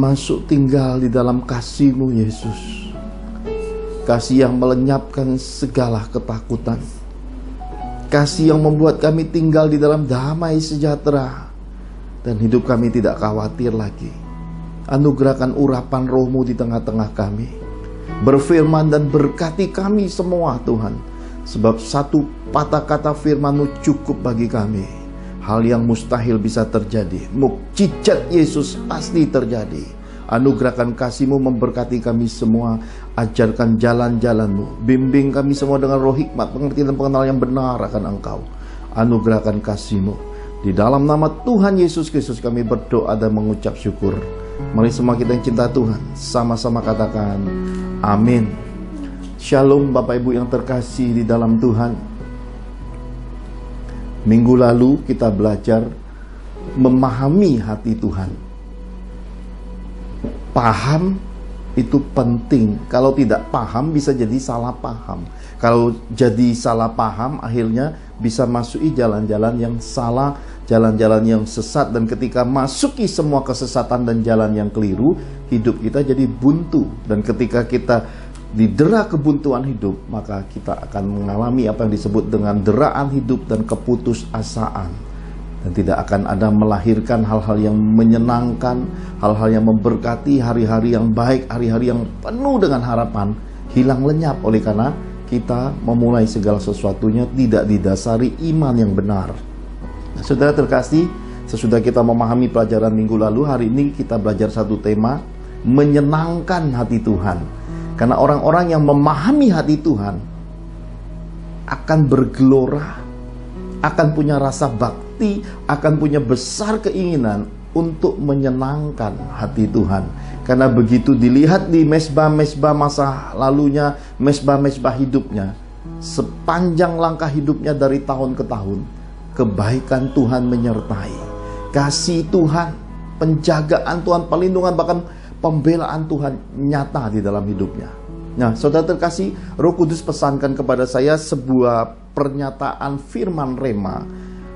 masuk tinggal di dalam kasih-Mu, Yesus. Kasih yang melenyapkan segala ketakutan. Kasih yang membuat kami tinggal di dalam damai sejahtera, dan hidup kami tidak khawatir lagi. Anugerahkan urapan Roh-Mu di tengah-tengah kami. Berfirman dan berkati kami semua, Tuhan. Sebab satu patah kata firman-Mu cukup bagi kami. Hal yang mustahil bisa terjadi. Mukjizat Yesus pasti terjadi. Anugerahkan kasih-Mu memberkati kami semua. Ajarkan jalan-jalan-Mu. Bimbing kami semua dengan roh hikmat, pengertian dan pengenalan yang benar akan Engkau. Anugerahkan kasih-Mu. Di dalam nama Tuhan Yesus Kristus kami berdoa dan mengucap syukur. Mari semua kita yang cinta Tuhan sama-sama katakan amin. Shalom Bapak Ibu yang terkasih di dalam Tuhan. Minggu lalu kita belajar memahami hati Tuhan. Paham itu penting. Kalau tidak paham bisa jadi salah paham. Kalau jadi salah paham akhirnya bisa masuki jalan-jalan yang salah, jalan-jalan yang sesat. Dan ketika masuki semua kesesatan dan jalan yang keliru, hidup kita jadi buntu. Dan ketika kita didera kebuntuan hidup, maka kita akan mengalami apa yang disebut dengan deraan hidup dan keputusasaan. Dan tidak akan ada melahirkan hal-hal yang menyenangkan, hal-hal yang memberkati, hari-hari yang baik, hari-hari yang penuh dengan harapan, hilang lenyap oleh karena kita memulai segala sesuatunya tidak didasari iman yang benar. Nah, saudara terkasih, sesudah kita memahami pelajaran minggu lalu, hari ini kita belajar satu tema, menyenangkan hati Tuhan. Karena orang-orang yang memahami hati Tuhan akan bergelora, akan punya rasa bakti, akan punya besar keinginan untuk menyenangkan hati Tuhan. Karena begitu dilihat di mezbah-mezbah masa lalunya, mezbah-mezbah hidupnya, sepanjang langkah hidupnya dari tahun ke tahun, kebaikan Tuhan menyertai, kasih Tuhan, penjagaan Tuhan, perlindungan, bahkan pembelaan Tuhan nyata di dalam hidupnya. Nah, saudara terkasih, Roh Kudus pesankan kepada saya sebuah pernyataan firman Rema.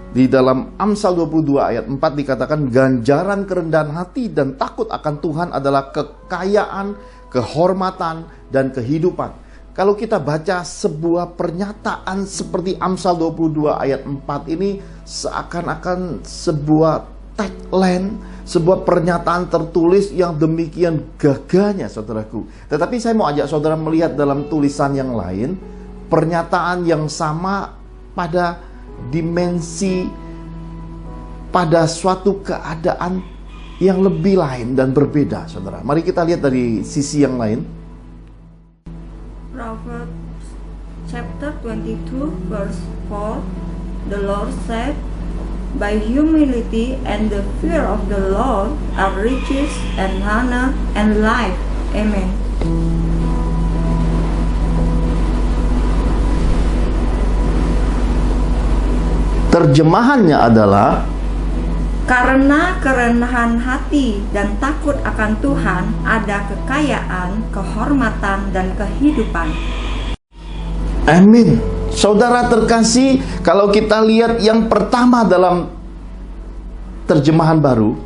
Di dalam Amsal 22 ayat 4 dikatakan, ganjaran kerendahan hati dan takut akan Tuhan adalah kekayaan, kehormatan, dan kehidupan. Kalau kita baca sebuah pernyataan seperti Amsal 22 ayat 4 ini, seakan-akan sebuah tagline, sebuah pernyataan tertulis yang demikian gagahnya, saudaraku. Tetapi saya mau ajak saudara melihat dalam tulisan yang lain, pernyataan yang sama pada dimensi, pada suatu keadaan yang lebih lain dan berbeda, saudara. Mari kita lihat dari sisi yang lain. Proverbs chapter 22 verse 4, the Lord said, by humility and the fear of the Lord are riches and honor and life. Amen. Terjemahannya adalah, karena kerendahan hati dan takut akan Tuhan ada kekayaan, kehormatan, dan kehidupan. amin. Saudara terkasih, kalau kita lihat yang pertama dalam terjemahan baru,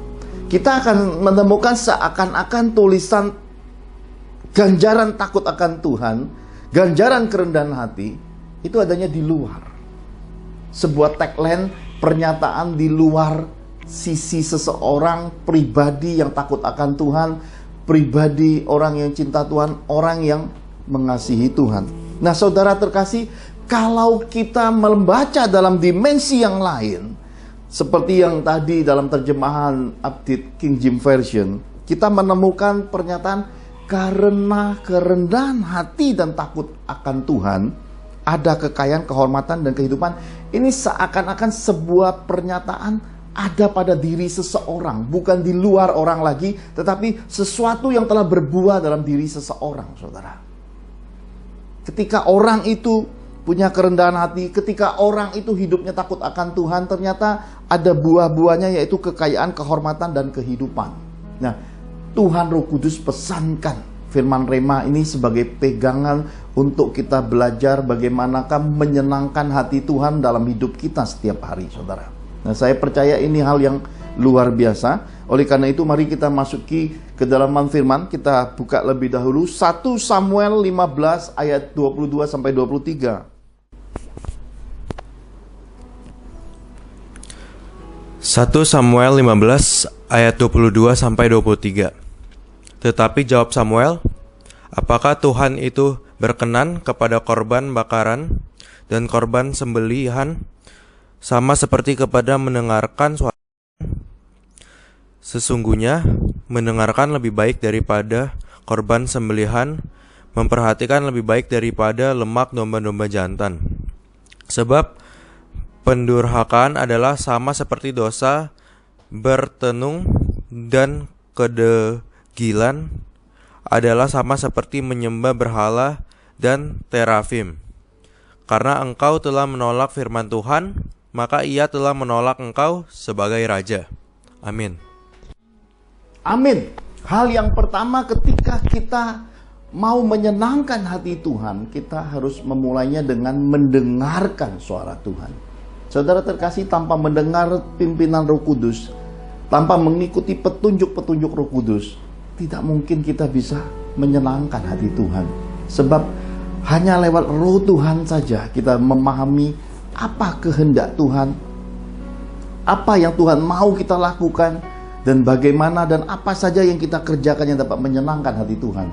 kita akan menemukan seakan-akan tulisan ganjaran takut akan Tuhan, ganjaran kerendahan hati, itu adanya di luar. Sebuah tagline, pernyataan di luar sisi seseorang pribadi yang takut akan Tuhan, pribadi orang yang cinta Tuhan, orang yang mengasihi Tuhan. Nah, saudara terkasih, kalau kita membaca dalam dimensi yang lain, seperti yang tadi dalam terjemahan Update King James Version, kita menemukan pernyataan karena kerendahan hati dan takut akan Tuhan ada kekayaan, kehormatan, dan kehidupan. Ini seakan-akan sebuah pernyataan ada pada diri seseorang, bukan di luar orang lagi, tetapi sesuatu yang telah berbuah dalam diri seseorang, saudara. Ketika orang itu punya kerendahan hati, ketika orang itu hidupnya takut akan Tuhan, ternyata ada buah-buahnya, yaitu kekayaan, kehormatan, dan kehidupan. Nah, Tuhan Roh Kudus pesankan firman Rema ini sebagai pegangan untuk kita belajar bagaimanakah menyenangkan hati Tuhan dalam hidup kita setiap hari, saudara. Nah, saya percaya ini hal yang luar biasa. Oleh karena itu mari kita masuki ke dalam firman. Kita buka lebih dahulu 1 Samuel 15 ayat 22 sampai 23. 1 Samuel 15 ayat 22 sampai 23. Tetapi jawab Samuel, apakah Tuhan itu berkenan kepada korban bakaran dan korban sembelihan sama seperti kepada mendengarkan suara? Sesungguhnya mendengarkan lebih baik daripada korban sembelihan, memperhatikan lebih baik daripada lemak domba-domba jantan. Sebab pendurhakaan adalah sama seperti dosa bertenung, dan kedegilan adalah sama seperti menyembah berhala dan terafim. Karena engkau telah menolak firman Tuhan, maka ia telah menolak engkau sebagai raja. Amin. Amin. Hal yang pertama ketika kita mau menyenangkan hati Tuhan, kita harus memulainya dengan mendengarkan suara Tuhan. Saudara terkasih, tanpa mendengar pimpinan Roh Kudus, tanpa mengikuti petunjuk-petunjuk Roh Kudus, tidak mungkin kita bisa menyenangkan hati Tuhan. Sebab hanya lewat Roh Tuhan saja kita memahami apa kehendak Tuhan, apa yang Tuhan mau kita lakukan, dan bagaimana dan apa saja yang kita kerjakan yang dapat menyenangkan hati Tuhan.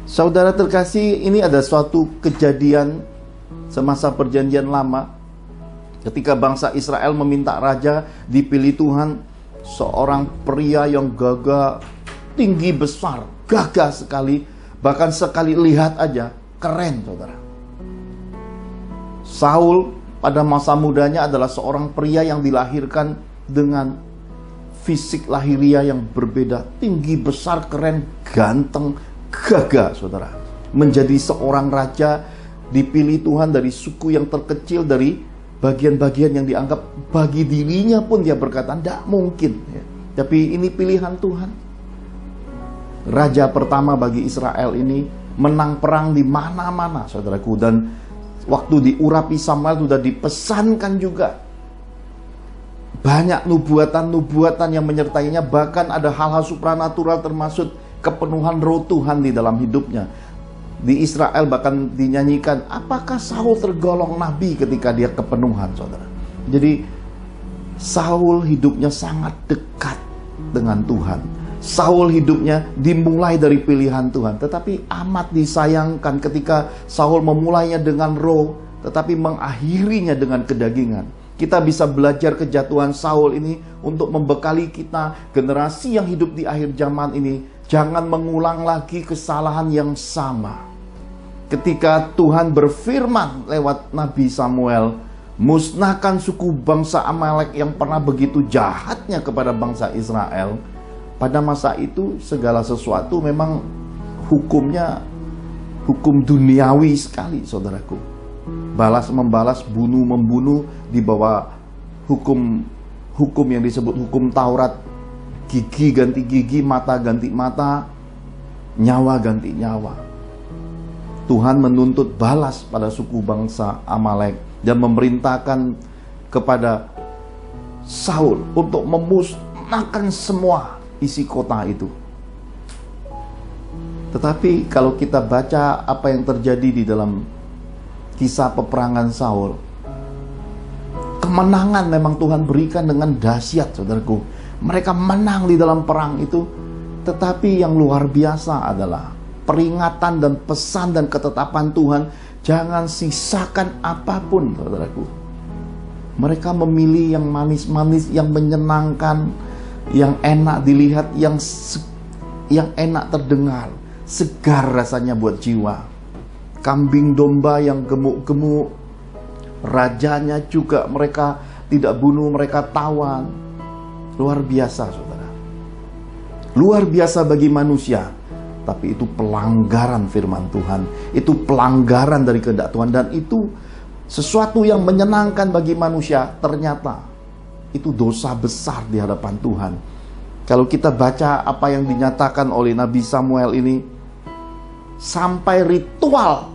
Saudara terkasih, ini ada suatu kejadian semasa perjanjian lama. Ketika bangsa Israel meminta raja, dipilih Tuhan seorang pria yang gagah, tinggi besar, gagah sekali. Bahkan sekali lihat aja, keren saudara. Saul pada masa mudanya adalah seorang pria yang dilahirkan dengan fisik lahiria yang berbeda. Tinggi besar, keren, ganteng, gagah saudara. Menjadi seorang raja, dipilih Tuhan dari suku yang terkecil, dari bagian-bagian yang dianggap bagi dirinya pun dia berkata tidak mungkin ya. Tapi ini pilihan Tuhan. Raja pertama bagi Israel ini menang perang di mana-mana saudaraku. Dan waktu diurapi Samuel sudah dipesankan juga banyak nubuatan-nubuatan yang menyertainya. Bahkan ada hal-hal supranatural termasuk kepenuhan Roh Tuhan di dalam hidupnya. Di Israel bahkan dinyanyikan, apakah Saul tergolong nabi ketika dia kepenuhan, saudara? Jadi Saul hidupnya sangat dekat dengan Tuhan. Saul hidupnya dimulai dari pilihan Tuhan. Tetapi amat disayangkan ketika Saul memulainya dengan roh, tetapi mengakhirinya dengan kedagingan. Kita bisa belajar kejatuhan Saul ini untuk membekali kita, generasi yang hidup di akhir zaman ini, jangan mengulang lagi kesalahan yang sama. Ketika Tuhan berfirman lewat Nabi Samuel, musnahkan suku bangsa Amalek yang pernah begitu jahatnya kepada bangsa Israel. Pada masa itu segala sesuatu memang hukumnya hukum duniawi sekali saudaraku. Balas membalas, bunuh membunuh, di bawah hukum yang disebut hukum Taurat. Gigi ganti gigi, mata ganti mata, nyawa ganti nyawa. Tuhan menuntut balas pada suku bangsa Amalek dan memerintahkan kepada Saul untuk memusnahkan semua isi kota itu. Tetapi kalau kita baca apa yang terjadi di dalam kisah peperangan Saul, kemenangan memang Tuhan berikan dengan dahsyat saudaraku. Mereka menang di dalam perang itu. Tetapi yang luar biasa adalah peringatan dan pesan dan ketetapan Tuhan, jangan sisakan apapun saudaraku. Mereka memilih yang manis-manis, yang menyenangkan, yang enak dilihat, yang enak terdengar, segar rasanya buat jiwa. Kambing domba yang gemuk-gemuk, rajanya juga mereka tidak bunuh, mereka tawan. Luar biasa saudara. Luar biasa bagi manusia. Tapi itu pelanggaran firman Tuhan. Itu pelanggaran dari kehendak Tuhan. Dan itu sesuatu yang menyenangkan bagi manusia. Ternyata itu dosa besar di hadapan Tuhan. Kalau kita baca apa yang dinyatakan oleh Nabi Samuel ini, sampai ritual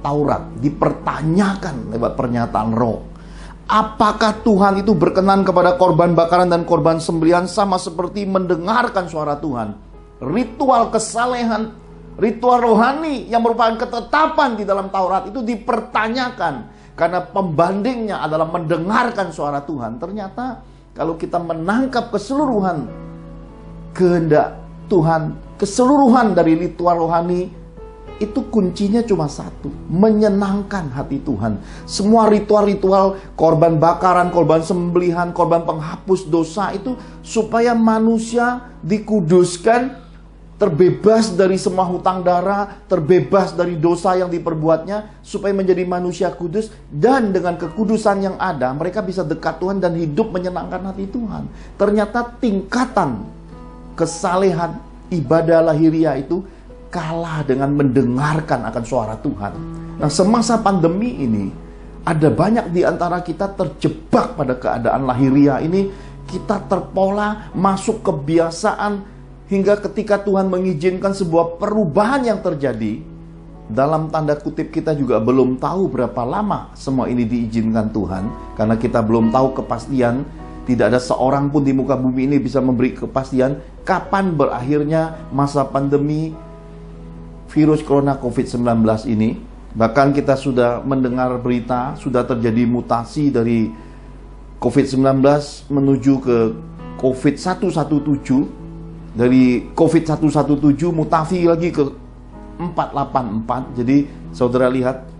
Taurat dipertanyakan lewat pernyataan roh. Apakah Tuhan itu berkenan kepada korban bakaran dan korban sembelihan sama seperti mendengarkan suara Tuhan? Ritual kesalehan, ritual rohani yang merupakan ketetapan di dalam Taurat itu dipertanyakan karena pembandingnya adalah mendengarkan suara Tuhan. Ternyata kalau kita menangkap keseluruhan kehendak Tuhan, keseluruhan dari ritual rohani, itu kuncinya cuma satu, menyenangkan hati Tuhan. Semua ritual-ritual korban bakaran, korban sembelihan, korban penghapus dosa itu supaya manusia dikuduskan, terbebas dari semua hutang darah, terbebas dari dosa yang diperbuatnya, supaya menjadi manusia kudus. Dan dengan kekudusan yang ada, mereka bisa dekat Tuhan dan hidup menyenangkan hati Tuhan. Ternyata tingkatan kesalehan ibadah lahiriah itu kalah dengan mendengarkan akan suara Tuhan. Nah, semasa pandemi ini, ada banyak di antara kita terjebak pada keadaan lahiriah ini. Kita terpola, masuk kebiasaan, hingga ketika Tuhan mengizinkan sebuah perubahan yang terjadi, dalam tanda kutip kita juga belum tahu berapa lama semua ini diizinkan Tuhan. Karena kita belum tahu kepastian. Tidak ada seorang pun di muka bumi ini bisa memberi kepastian kapan berakhirnya masa pandemi virus corona COVID-19 ini. Bahkan kita sudah mendengar berita, sudah terjadi mutasi dari COVID-19 menuju ke COVID-117. Dari COVID-117 mutasi lagi ke 484. Jadi saudara lihat,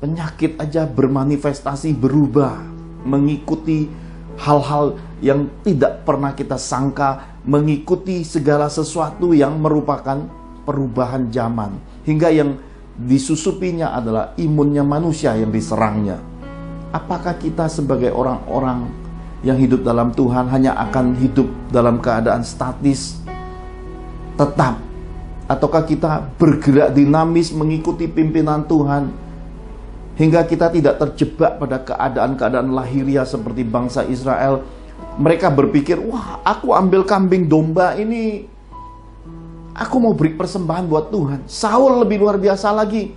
penyakit aja bermanifestasi, berubah, mengikuti hal-hal yang tidak pernah kita sangka, mengikuti segala sesuatu yang merupakan perubahan zaman, hingga yang disusupinya adalah imunnya manusia yang diserangnya. Apakah kita sebagai orang-orang yang hidup dalam Tuhan hanya akan hidup dalam keadaan statis, tetap, ataukah kita bergerak dinamis mengikuti pimpinan Tuhan, hingga kita tidak terjebak pada keadaan-keadaan lahiriah seperti bangsa Israel? Mereka berpikir, wah, aku ambil kambing domba ini, aku mau beri persembahan buat Tuhan. Saul lebih luar biasa lagi.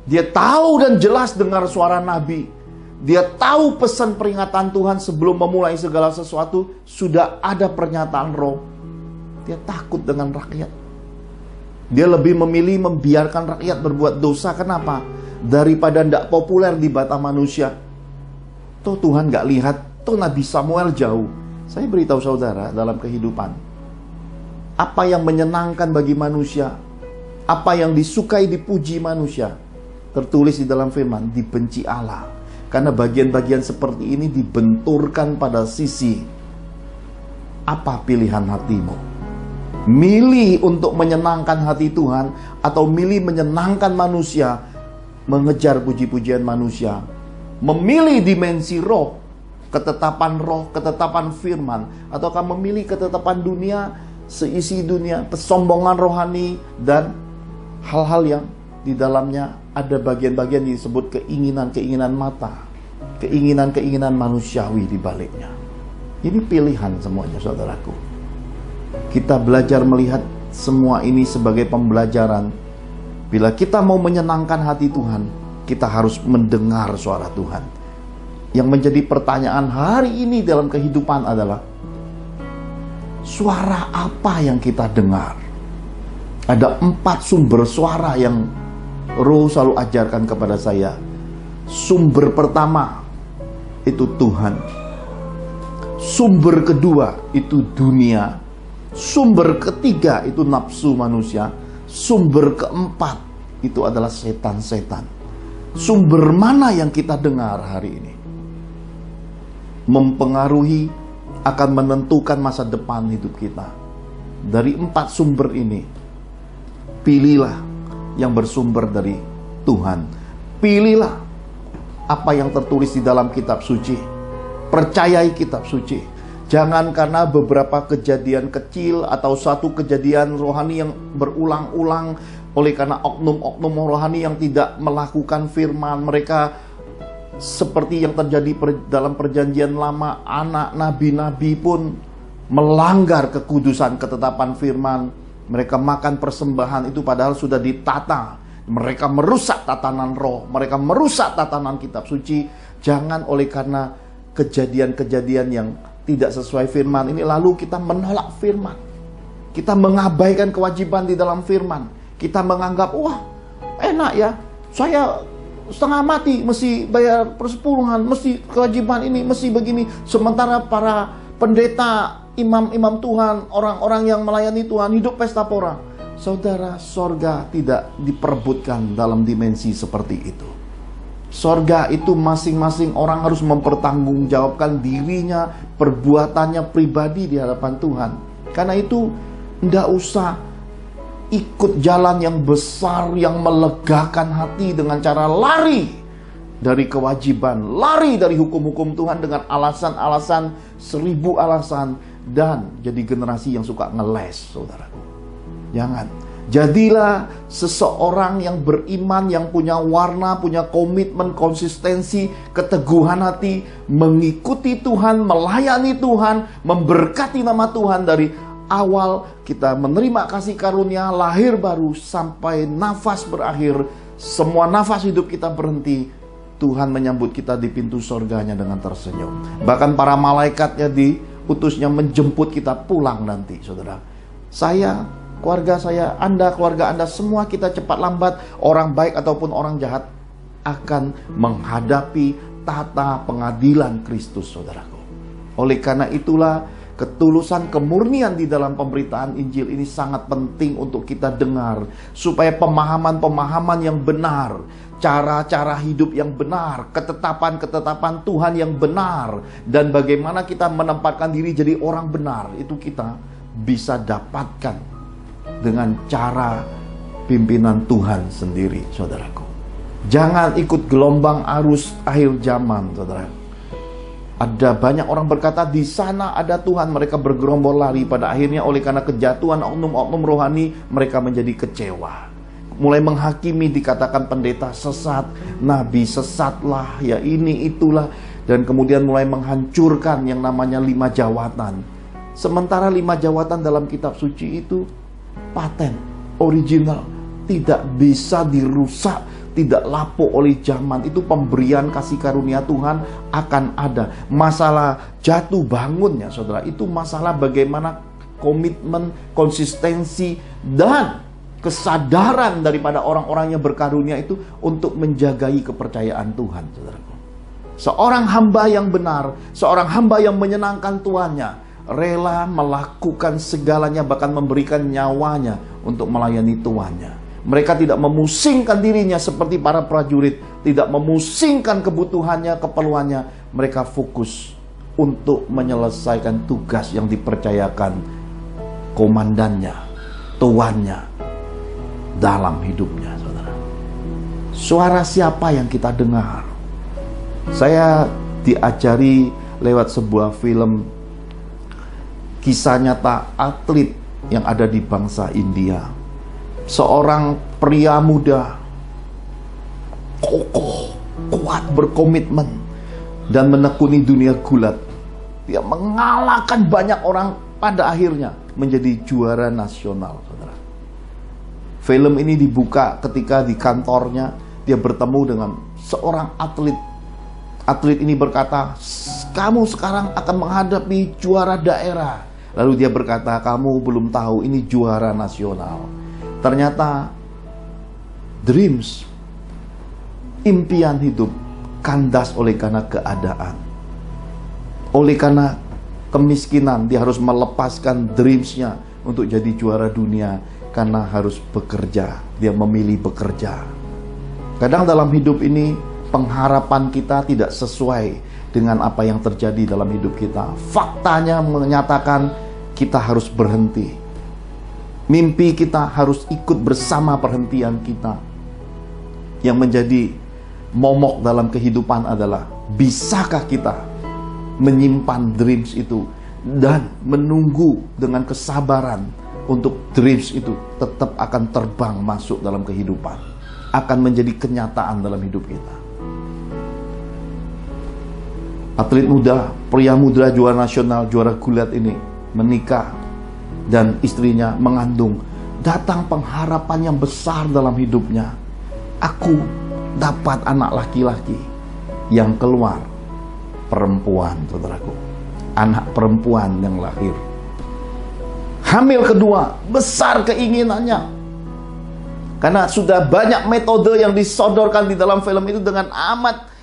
Dia tahu dan jelas dengar suara nabi. Dia tahu pesan peringatan Tuhan sebelum memulai segala sesuatu. Sudah ada pernyataan roh. Dia takut dengan rakyat. Dia lebih memilih membiarkan rakyat berbuat dosa. Kenapa? Daripada tidak populer di mata manusia. Toh Tuhan gak lihat. Toh Nabi Samuel jauh. Saya beritahu saudara, dalam kehidupan, apa yang menyenangkan bagi manusia, apa yang disukai dipuji manusia, tertulis di dalam firman, dibenci Allah. Karena bagian-bagian seperti ini dibenturkan pada sisi, apa pilihan hatimu? Milih untuk menyenangkan hati Tuhan, atau milih menyenangkan manusia, mengejar puji-pujian manusia? Memilih dimensi roh, ketetapan firman, ataukah memilih ketetapan dunia, seisi dunia, kesombongan rohani, dan hal-hal yang di dalamnya ada bagian-bagian disebut keinginan-keinginan mata, keinginan-keinginan manusiawi di baliknya. Ini pilihan semuanya, saudaraku. Kita belajar melihat semua ini sebagai pembelajaran. Bila kita mau menyenangkan hati Tuhan, kita harus mendengar suara Tuhan. Yang menjadi pertanyaan hari ini dalam kehidupan adalah, suara apa yang kita dengar? Ada 4 sumber suara yang Roh selalu ajarkan kepada saya. Sumber pertama itu Tuhan. Sumber kedua itu dunia. Sumber ketiga itu nafsu manusia. Sumber keempat itu adalah setan-setan. Sumber mana yang kita dengar hari ini mempengaruhi, akan menentukan masa depan hidup kita. Dari 4 sumber ini, pilihlah yang bersumber dari Tuhan. Pilihlah apa yang tertulis di dalam kitab suci. Percayai kitab suci. Jangan karena beberapa kejadian kecil atau satu kejadian rohani yang berulang-ulang, oleh karena oknum-oknum rohani yang tidak melakukan firman, mereka seperti yang terjadi dalam perjanjian lama, anak nabi-nabi pun melanggar kekudusan ketetapan firman. Mereka makan persembahan itu padahal sudah ditata. Mereka merusak tatanan roh, mereka merusak tatanan kitab suci. Jangan oleh karena kejadian-kejadian yang tidak sesuai firman ini lalu kita menolak firman. Kita mengabaikan kewajiban di dalam firman. Kita menganggap, wah enak ya, saya setengah mati mesti bayar persepuluhan, mesti kewajiban ini, mesti begini. Sementara para pendeta, imam-imam Tuhan, orang-orang yang melayani Tuhan hidup pesta pora. Saudara, sorga tidak diperebutkan dalam dimensi seperti itu. Sorga itu masing-masing orang harus mempertanggungjawabkan dirinya, perbuatannya pribadi di hadapan Tuhan. Karena itu tidak usah ikut jalan yang besar, yang melegakan hati dengan cara lari dari kewajiban, lari dari hukum-hukum Tuhan dengan alasan-alasan, 1000 alasan, dan jadi generasi yang suka ngeles, saudaraku. Jangan. Jadilah seseorang yang beriman, yang punya warna, punya komitmen, konsistensi, keteguhan hati, mengikuti Tuhan, melayani Tuhan, memberkati nama Tuhan dari awal kita menerima kasih karunia, lahir baru, sampai nafas berakhir, semua nafas hidup kita berhenti, Tuhan menyambut kita di pintu surganya dengan tersenyum. Bahkan para malaikatnya diutusnya menjemput kita pulang nanti, saudara. Saya, keluarga saya, Anda, keluarga Anda, semua kita cepat lambat, orang baik ataupun orang jahat, akan menghadapi tata pengadilan Kristus, saudaraku. Oleh karena itulah, ketulusan, kemurnian di dalam pemberitaan Injil ini sangat penting untuk kita dengar, supaya pemahaman-pemahaman yang benar, cara-cara hidup yang benar, ketetapan-ketetapan Tuhan yang benar, dan bagaimana kita menempatkan diri jadi orang benar, itu kita bisa dapatkan dengan cara pimpinan Tuhan sendiri, saudaraku. Jangan ikut gelombang arus akhir zaman, saudara. Ada banyak orang berkata di sana ada Tuhan, mereka bergerombol lari. Pada akhirnya oleh karena kejatuhan oknum-oknum rohani, mereka menjadi kecewa. Mulai menghakimi, dikatakan pendeta sesat, nabi sesatlah, ya ini itulah. Dan kemudian mulai menghancurkan yang namanya 5 jawatan. Sementara 5 jawatan dalam kitab suci itu paten, original, tidak bisa dirusak, tidak lapuk oleh zaman. Itu pemberian kasih karunia Tuhan akan ada. Masalah jatuh bangunnya, saudara, itu masalah bagaimana komitmen, konsistensi, dan kesadaran daripada orang-orang yang berkarunia itu untuk menjagai kepercayaan Tuhan, saudaraku. Seorang hamba yang benar, seorang hamba yang menyenangkan tuannya, rela melakukan segalanya, bahkan memberikan nyawanya untuk melayani tuannya. Mereka tidak memusingkan dirinya seperti para prajurit, tidak memusingkan kebutuhannya, keperluannya. Mereka fokus untuk menyelesaikan tugas yang dipercayakan komandannya, tuannya dalam hidupnya, saudara. Suara siapa yang kita dengar? Saya diajari lewat sebuah film kisah nyata atlet yang ada di bangsa India. Seorang pria muda, kokoh, kuat, berkomitmen, dan menekuni dunia gulat. Dia mengalahkan banyak orang, pada akhirnya menjadi juara nasional, saudara. Film ini dibuka ketika di kantornya dia bertemu dengan seorang atlet. Atlet ini berkata, kamu sekarang akan menghadapi juara daerah. Lalu dia berkata, kamu belum tahu ini juara nasional. Ternyata dreams, impian hidup kandas oleh karena keadaan. Oleh karena kemiskinan, dia harus melepaskan dreamsnya untuk jadi juara dunia karena harus bekerja. Dia memilih bekerja. Kadang dalam hidup ini pengharapan kita tidak sesuai dengan apa yang terjadi dalam hidup kita. Faktanya menyatakan kita harus berhenti. Mimpi kita harus ikut bersama perhentian kita. Yang menjadi momok dalam kehidupan adalah, bisakah kita menyimpan dreams itu dan menunggu dengan kesabaran untuk dreams itu tetap akan terbang masuk dalam kehidupan, akan menjadi kenyataan dalam hidup kita. Atlet muda, pria muda juara nasional, juara gulat ini menikah dan istrinya mengandung. Datang pengharapan yang besar dalam hidupnya. Aku dapat anak laki-laki. yang keluar perempuan, saudaraku. Anak perempuan yang lahir. Hamil kedua, besar keinginannya. Karena sudah banyak metode yang disodorkan di dalam film itu dengan amat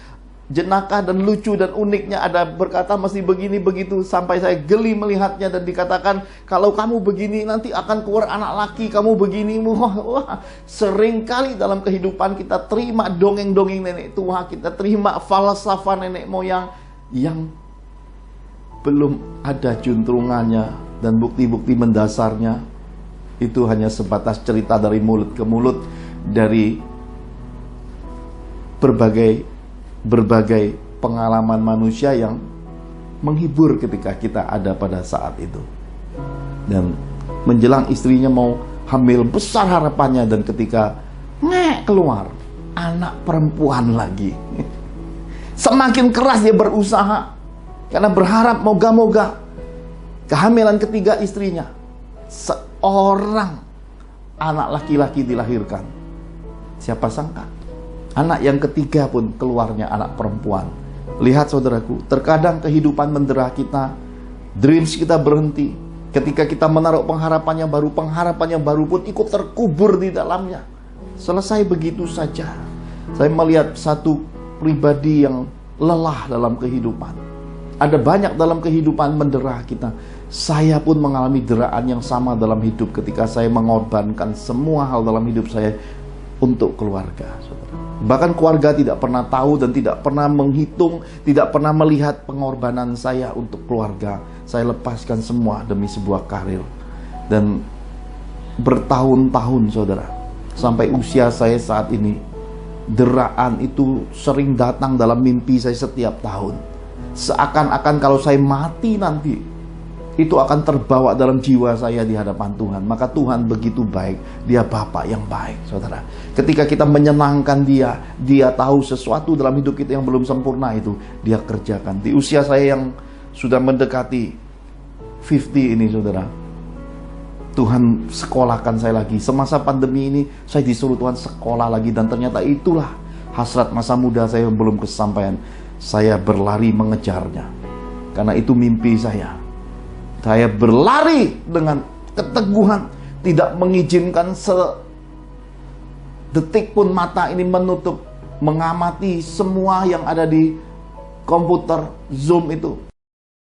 jenaka dan lucu dan uniknya. Ada berkata mesti begini begitu, sampai saya geli melihatnya. Dan dikatakan kalau kamu begini nanti akan keluar anak laki, kamu begini. Wah, seringkali dalam kehidupan kita terima dongeng-dongeng nenek tua, kita terima falsafah nenek moyang yang belum ada juntrungannya dan bukti-bukti mendasarnya. Itu hanya sebatas cerita dari mulut ke mulut, dari berbagai pengalaman manusia yang menghibur ketika kita ada pada saat itu. Dan menjelang istrinya mau hamil, besar harapannya, dan ketika keluar anak perempuan lagi. Semakin keras dia berusaha karena berharap moga-moga kehamilan ketiga istrinya seorang anak laki-laki dilahirkan. Siapa sangka anak yang ketiga pun keluarnya anak perempuan. Lihat saudaraku, terkadang kehidupan mendera kita, dreams kita berhenti. Ketika kita menaruh pengharapan yang baru pun ikut terkubur di dalamnya. Selesai begitu saja. Saya melihat satu pribadi yang lelah dalam kehidupan. Ada banyak dalam kehidupan mendera kita. Saya pun mengalami deraan yang sama dalam hidup ketika saya mengorbankan semua hal dalam hidup saya untuk keluarga, saudara. Bahkan keluarga tidak pernah tahu dan tidak pernah menghitung, tidak pernah melihat pengorbanan saya untuk keluarga. Saya lepaskan semua demi sebuah karir. Dan bertahun-tahun, saudara, sampai usia saya saat ini, deraan itu sering datang dalam mimpi saya setiap tahun. Seakan-akan kalau saya mati nanti, itu akan terbawa dalam jiwa saya di hadapan Tuhan. Maka Tuhan begitu baik, Dia Bapa yang baik, saudara. Ketika kita menyenangkan Dia, Dia tahu sesuatu dalam hidup kita yang belum sempurna itu Dia kerjakan. Di usia saya yang sudah mendekati 50 ini, saudara, Tuhan sekolahkan saya lagi. Semasa pandemi ini saya disuruh Tuhan sekolah lagi, dan ternyata itulah hasrat masa muda saya yang belum kesampaian. Saya berlari mengejarnya, karena itu mimpi saya. Saya berlari dengan keteguhan, tidak mengizinkan sedetik pun mata ini menutup, mengamati semua yang ada di komputer Zoom itu.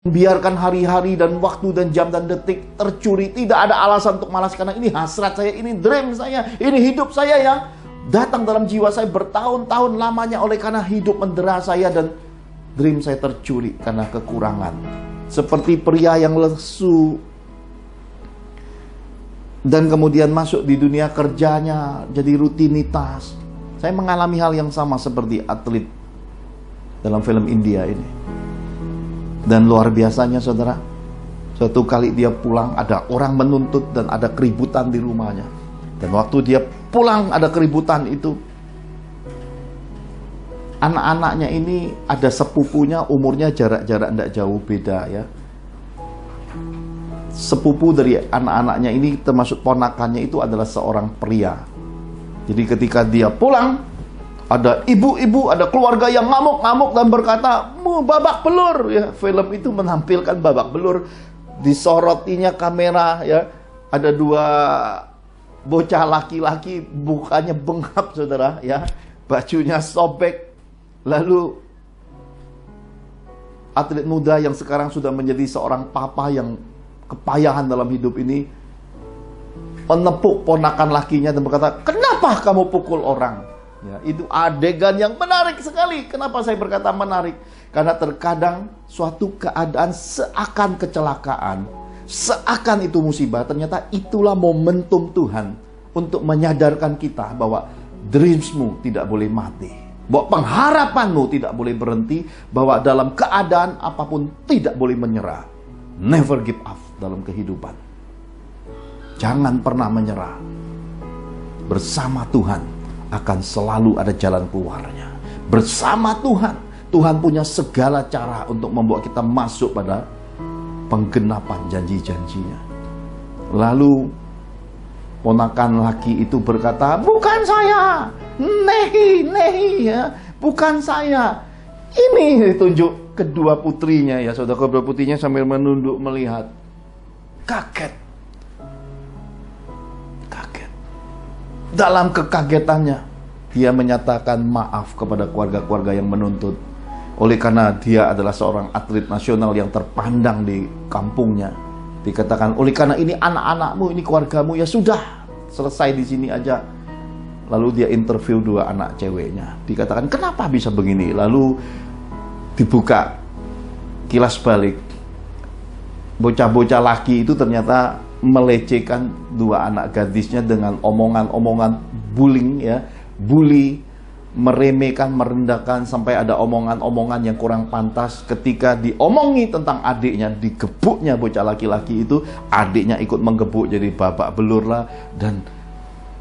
Biarkan hari-hari dan waktu dan jam dan detik tercuri. Tidak ada alasan untuk malas, karena ini hasrat saya, ini dream saya, ini hidup saya yang datang dalam jiwa saya bertahun-tahun lamanya oleh karena hidup mendera saya, dan dream saya tercuri karena kekurangan. Seperti pria yang lesu dan kemudian masuk di dunia kerjanya jadi rutinitas. Saya mengalami hal yang sama seperti atlet dalam film India ini. Dan luar biasanya, saudara, suatu kali dia pulang, ada orang menuntut dan ada keributan di rumahnya. Dan waktu dia pulang ada keributan itu, anak-anaknya ini ada sepupunya, umurnya jarak-jarak tidak jauh beda ya. Sepupu dari anak-anaknya ini termasuk ponakannya itu adalah seorang pria. Jadi ketika dia pulang, ada ibu-ibu, ada keluarga yang ngamuk-ngamuk dan berkata, "Mu babak belur." Ya, film itu menampilkan babak belur, disorotinya kamera ya. Ada dua bocah laki-laki, mukanya bengkap, saudara ya. Bajunya sobek. Lalu atlet muda yang sekarang sudah menjadi seorang papa yang kepayahan dalam hidup ini menepuk ponakan lakinya dan berkata, "Kenapa kamu pukul orang?" Ya, itu adegan yang menarik sekali. Kenapa saya berkata menarik? Karena terkadang suatu keadaan seakan kecelakaan, seakan itu musibah, ternyata itulah momentum Tuhan untuk menyadarkan kita bahwa dreamsmu tidak boleh mati, bahwa pengharapanmu tidak boleh berhenti, bahwa dalam keadaan apapun tidak boleh menyerah. Never give up dalam kehidupan. Jangan pernah menyerah. Bersama Tuhan akan selalu ada jalan keluarnya. Bersama Tuhan, Tuhan punya segala cara untuk membawa kita masuk pada penggenapan janji-janjinya. Lalu ponakan laki itu berkata, "Bukan saya, nehi ya, bukan saya. Ini ditunjuk kedua putrinya ya saudara. Kedua putrinya sambil menunduk melihat. Kaget. Dalam kekagetannya, dia menyatakan maaf kepada keluarga-keluarga yang menuntut. Oleh karena dia adalah seorang atlet nasional yang terpandang di kampungnya. Dikatakan, oleh karena ini anak-anakmu, ini keluargamu, ya sudah, selesai di sini aja. Lalu dia interview dua anak ceweknya. Dikatakan, kenapa bisa begini? Lalu dibuka kilas balik. Bocah-bocah laki itu ternyata melecehkan dua anak gadisnya dengan omongan-omongan bullying ya, bully, meremehkan, merendahkan, sampai ada omongan-omongan yang kurang pantas. Ketika diomongi tentang adiknya, digebuknya bocah laki-laki itu, adiknya ikut menggebuk, jadi babak belur lah. Dan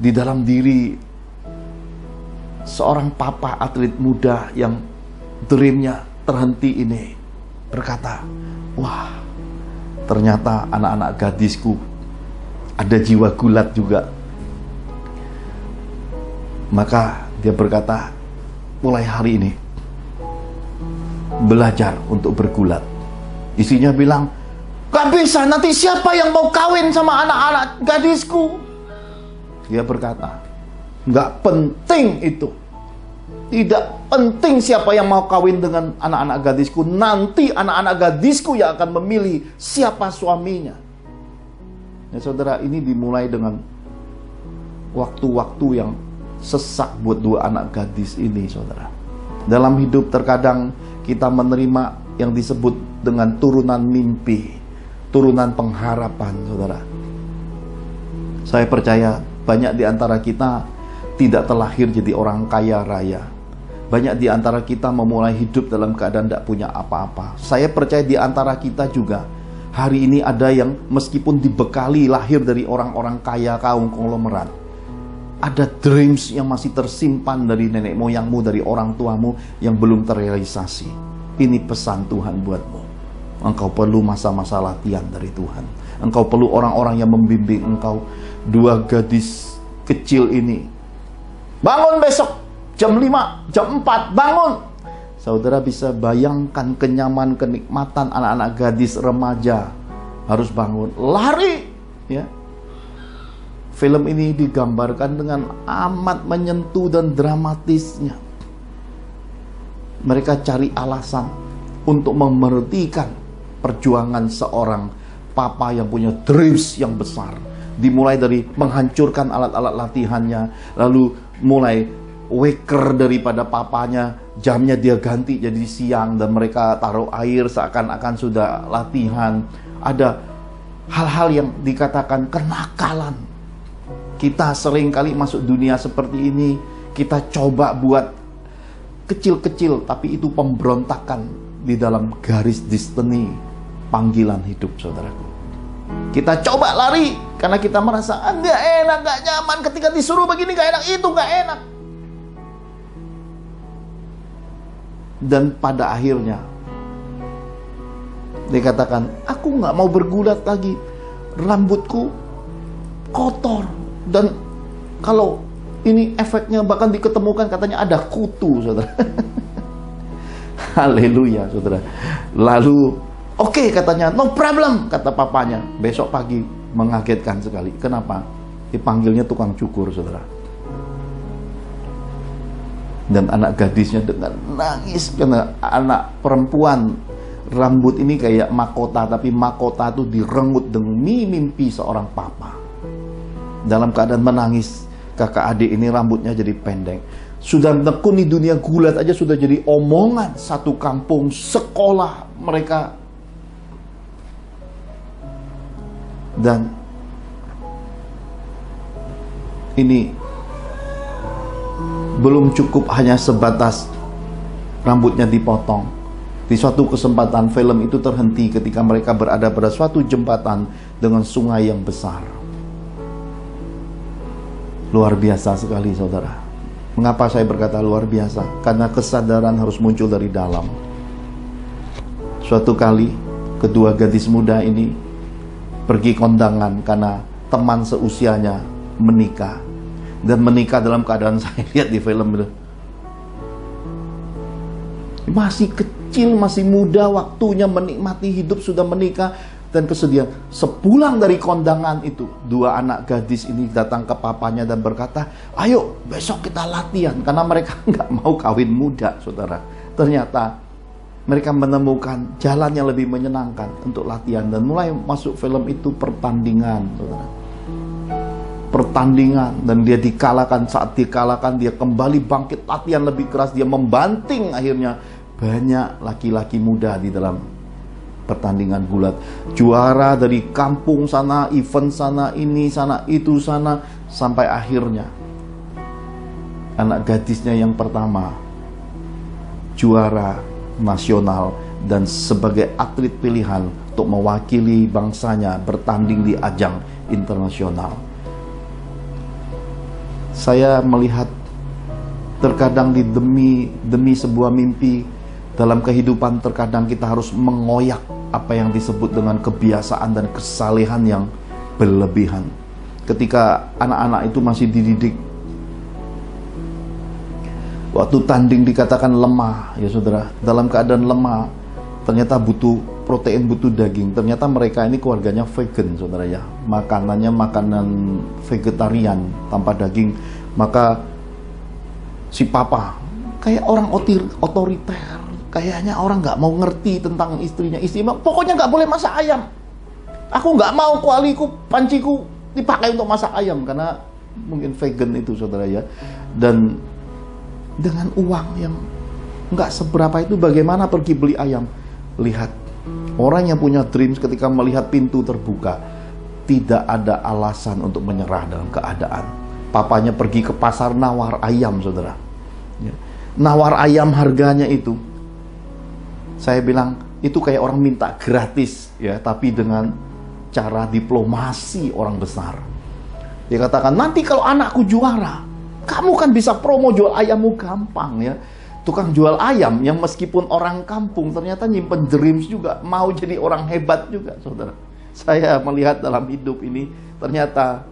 di dalam diri seorang papa atlet muda yang dreamnya terhenti ini berkata, wah, ternyata anak-anak gadisku ada jiwa gulat juga. Maka dia berkata, mulai hari ini belajar untuk bergulat. Istrinya bilang, gak bisa, nanti siapa yang mau kawin sama anak-anak gadisku? Dia berkata, gak penting itu. Tidak penting siapa yang mau kawin dengan anak-anak gadisku. Nanti anak-anak gadisku yang akan memilih siapa suaminya. Ya saudara, ini dimulai dengan waktu-waktu yang sesak buat dua anak gadis ini, saudara. Dalam hidup terkadang kita menerima yang disebut dengan turunan mimpi, turunan pengharapan, saudara. Saya percaya banyak di antara kita tidak terlahir jadi orang kaya raya. Banyak di antara kita memulai hidup dalam keadaan tidak punya apa-apa. Saya percaya di antara kita juga hari ini ada yang meskipun dibekali lahir dari orang-orang kaya, kaum konglomerat, ada dreams yang masih tersimpan dari nenek moyangmu, dari orang tuamu yang belum terrealisasi. Ini pesan Tuhan buatmu. Engkau perlu masa-masa latihan dari Tuhan. Engkau perlu orang-orang yang membimbing engkau. Dua gadis kecil ini, bangun besok jam 5, jam 4, bangun. Saudara bisa bayangkan kenyaman, kenikmatan anak-anak gadis remaja harus bangun, lari ya. Film ini digambarkan dengan amat menyentuh dan dramatisnya. Mereka cari alasan untuk memerhentikan perjuangan seorang papa yang punya dreams yang besar. Dimulai dari menghancurkan alat-alat latihannya, lalu mulai waker daripada papanya, jamnya dia ganti jadi siang, dan mereka taruh air seakan-akan sudah latihan. Ada hal-hal yang dikatakan kenakalan. Kita sering kali masuk dunia seperti ini, kita coba buat kecil-kecil, tapi itu pemberontakan di dalam garis destiny panggilan hidup, saudaraku. Kita coba lari karena kita merasa nggak enak, nggak nyaman. Ketika disuruh begini nggak enak, itu nggak enak. Dan pada akhirnya dikatakan, aku nggak mau bergulat lagi, rambutku kotor, dan kalau ini efeknya bahkan diketemukan katanya ada kutu, saudara. Haleluya, saudara. Lalu oke, katanya, no problem, kata papanya. Besok pagi mengagetkan sekali. Kenapa? Dipanggilnya tukang cukur, saudara. Dan anak gadisnya dengan nangis karena anak perempuan, rambut ini kayak mahkota, tapi mahkota itu direnggut demi mimpi seorang papa. Dalam keadaan menangis, kakak adik ini rambutnya jadi pendek. Sudah menekuni dunia gulat aja sudah jadi omongan satu kampung, sekolah mereka. Dan ini belum cukup hanya sebatas rambutnya dipotong. Di suatu kesempatan film itu terhenti ketika mereka berada pada suatu jembatan dengan sungai yang besar. Luar biasa sekali, saudara. Mengapa saya berkata luar biasa? Karena kesadaran harus muncul dari dalam. Suatu kali kedua gadis muda ini pergi kondangan karena teman seusianya menikah. Dan menikah dalam keadaan, saya lihat di film itu, Masih kecil, masih muda, waktunya menikmati hidup, sudah menikah dan kesedihan. Sepulang dari kondangan itu, dua anak gadis ini datang ke papanya dan berkata, ayo besok kita latihan. Karena mereka nggak mau kawin muda, saudara. Ternyata mereka menemukan jalan yang lebih menyenangkan untuk latihan. Dan mulai masuk film itu pertandingan, saudara. Pertandingan, dan dia dikalahkan. Saat dikalahkan, dia kembali bangkit, latihan lebih keras, dia membanting akhirnya banyak laki-laki muda di dalam pertandingan gulat. Juara dari kampung sana, event sana, ini sana, itu sana, sampai akhirnya anak gadisnya yang pertama juara nasional dan sebagai atlet pilihan untuk mewakili bangsanya bertanding di ajang internasional. Saya melihat terkadang demi sebuah mimpi dalam kehidupan, terkadang kita harus mengoyak apa yang disebut dengan kebiasaan dan kesalehan yang berlebihan. Ketika anak-anak itu masih dididik, waktu tanding dikatakan lemah, ya saudara, dalam keadaan lemah, ternyata butuh protein, butuh daging. Ternyata mereka ini keluarganya vegan, saudara ya. Makanannya makanan vegetarian tanpa daging. Maka si papa kayak orang otoriter, kayaknya orang nggak mau ngerti tentang istrinya. Istri pokoknya nggak boleh masak ayam. Aku nggak mau kualiku, panciku dipakai untuk masak ayam, karena mungkin vegan itu, saudara ya. Dan dengan uang yang nggak seberapa itu, bagaimana pergi beli ayam? Lihat, orang yang punya dreams ketika melihat pintu terbuka, tidak ada alasan untuk menyerah dalam keadaan. Papanya pergi ke pasar nawar ayam, saudara. Nawar ayam harganya itu, saya bilang, itu kayak orang minta gratis, ya, tapi dengan cara diplomasi orang besar. Dia katakan, nanti kalau anakku juara, kamu kan bisa promo jual ayammu gampang, ya. Tukang jual ayam yang meskipun orang kampung ternyata nyimpen dreams juga, mau jadi orang hebat juga, saudara. Saya melihat dalam hidup ini, ternyata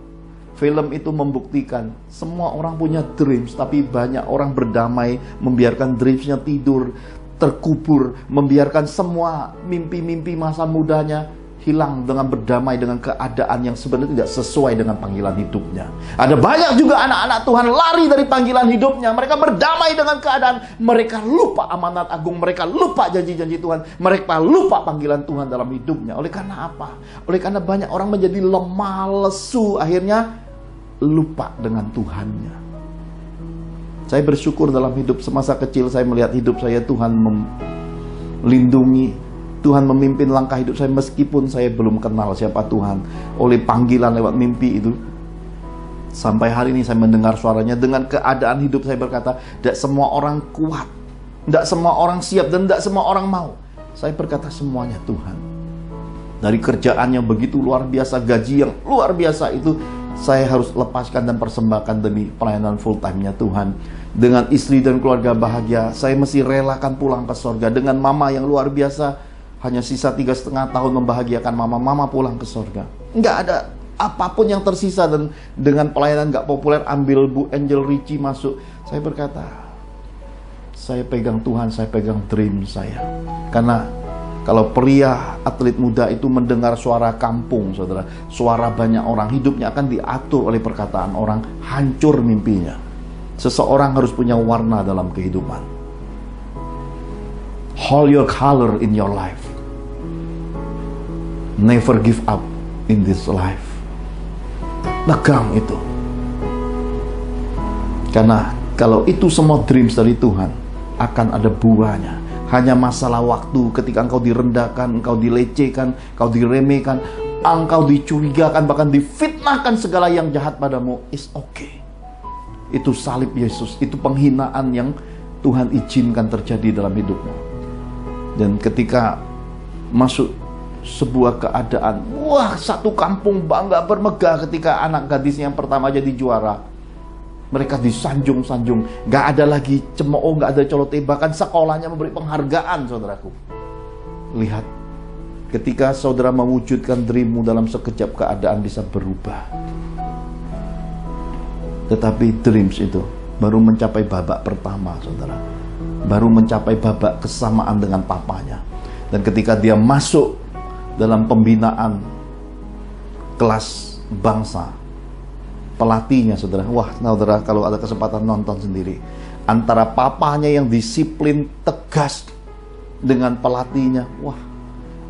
film itu membuktikan semua orang punya dreams, tapi banyak orang berdamai, membiarkan dreamsnya tidur, terkubur, membiarkan semua mimpi-mimpi masa mudanya hilang dengan berdamai dengan keadaan yang sebenarnya tidak sesuai dengan panggilan hidupnya. Ada banyak juga anak-anak Tuhan lari dari panggilan hidupnya. Mereka berdamai dengan keadaan. Mereka lupa amanat agung. Mereka lupa janji-janji Tuhan. Mereka lupa panggilan Tuhan dalam hidupnya. Oleh karena apa? Oleh karena banyak orang menjadi lemah, lesu. Akhirnya lupa dengan Tuhannya. Saya bersyukur dalam hidup semasa kecil. Saya melihat hidup saya Tuhan melindungi. Tuhan memimpin langkah hidup saya meskipun saya belum kenal siapa Tuhan. Oleh panggilan lewat mimpi itu, sampai hari ini saya mendengar suaranya. Dengan keadaan hidup saya berkata, tidak semua orang kuat, tidak semua orang siap, dan tidak semua orang mau. Saya berkata semuanya Tuhan. Dari kerjaan yang begitu luar biasa, gaji yang luar biasa itu, saya harus lepaskan dan persembahkan demi pelayanan full time-nya Tuhan. Dengan istri dan keluarga bahagia, saya mesti relakan pulang ke sorga. Dengan mama yang luar biasa, hanya sisa 3,5 tahun membahagiakan mama pulang ke sorga. Nggak ada apapun yang tersisa. Dan dengan pelayanan nggak populer, ambil Bu Angel Richie masuk. Saya berkata, saya pegang Tuhan, saya pegang dream saya. Karena kalau pria atlet muda itu mendengar suara kampung, saudara, suara banyak orang, hidupnya akan diatur oleh perkataan orang, hancur mimpinya. Seseorang harus punya warna dalam kehidupan. Hold your color in your life. Never give up in this life. Pegang itu. Karena kalau itu semua dreams dari Tuhan, akan ada buahnya. Hanya masalah waktu ketika engkau direndahkan, engkau dilecehkan, engkau diremehkan, engkau dicurigakan, bahkan difitnahkan segala yang jahat padamu. It's okay. Itu salib Yesus, itu penghinaan yang Tuhan izinkan terjadi dalam hidupmu. Dan ketika masuk sebuah keadaan, wah, satu kampung bangga bermegah ketika anak gadisnya yang pertama jadi juara. Mereka disanjung-sanjung, gak ada lagi cemooh, gak ada colote, bahkan sekolahnya memberi penghargaan, saudaraku. Lihat, ketika saudara mewujudkan dreammu dalam sekejap, keadaan bisa berubah. Tetapi dreams itu baru mencapai babak pertama, saudara. baru mencapai babak kesamaan dengan papanya. Dan ketika dia masuk dalam pembinaan kelas bangsa, pelatihnya, saudara, wah saudara kalau ada kesempatan nonton sendiri, antara papanya yang disiplin tegas dengan pelatihnya, wah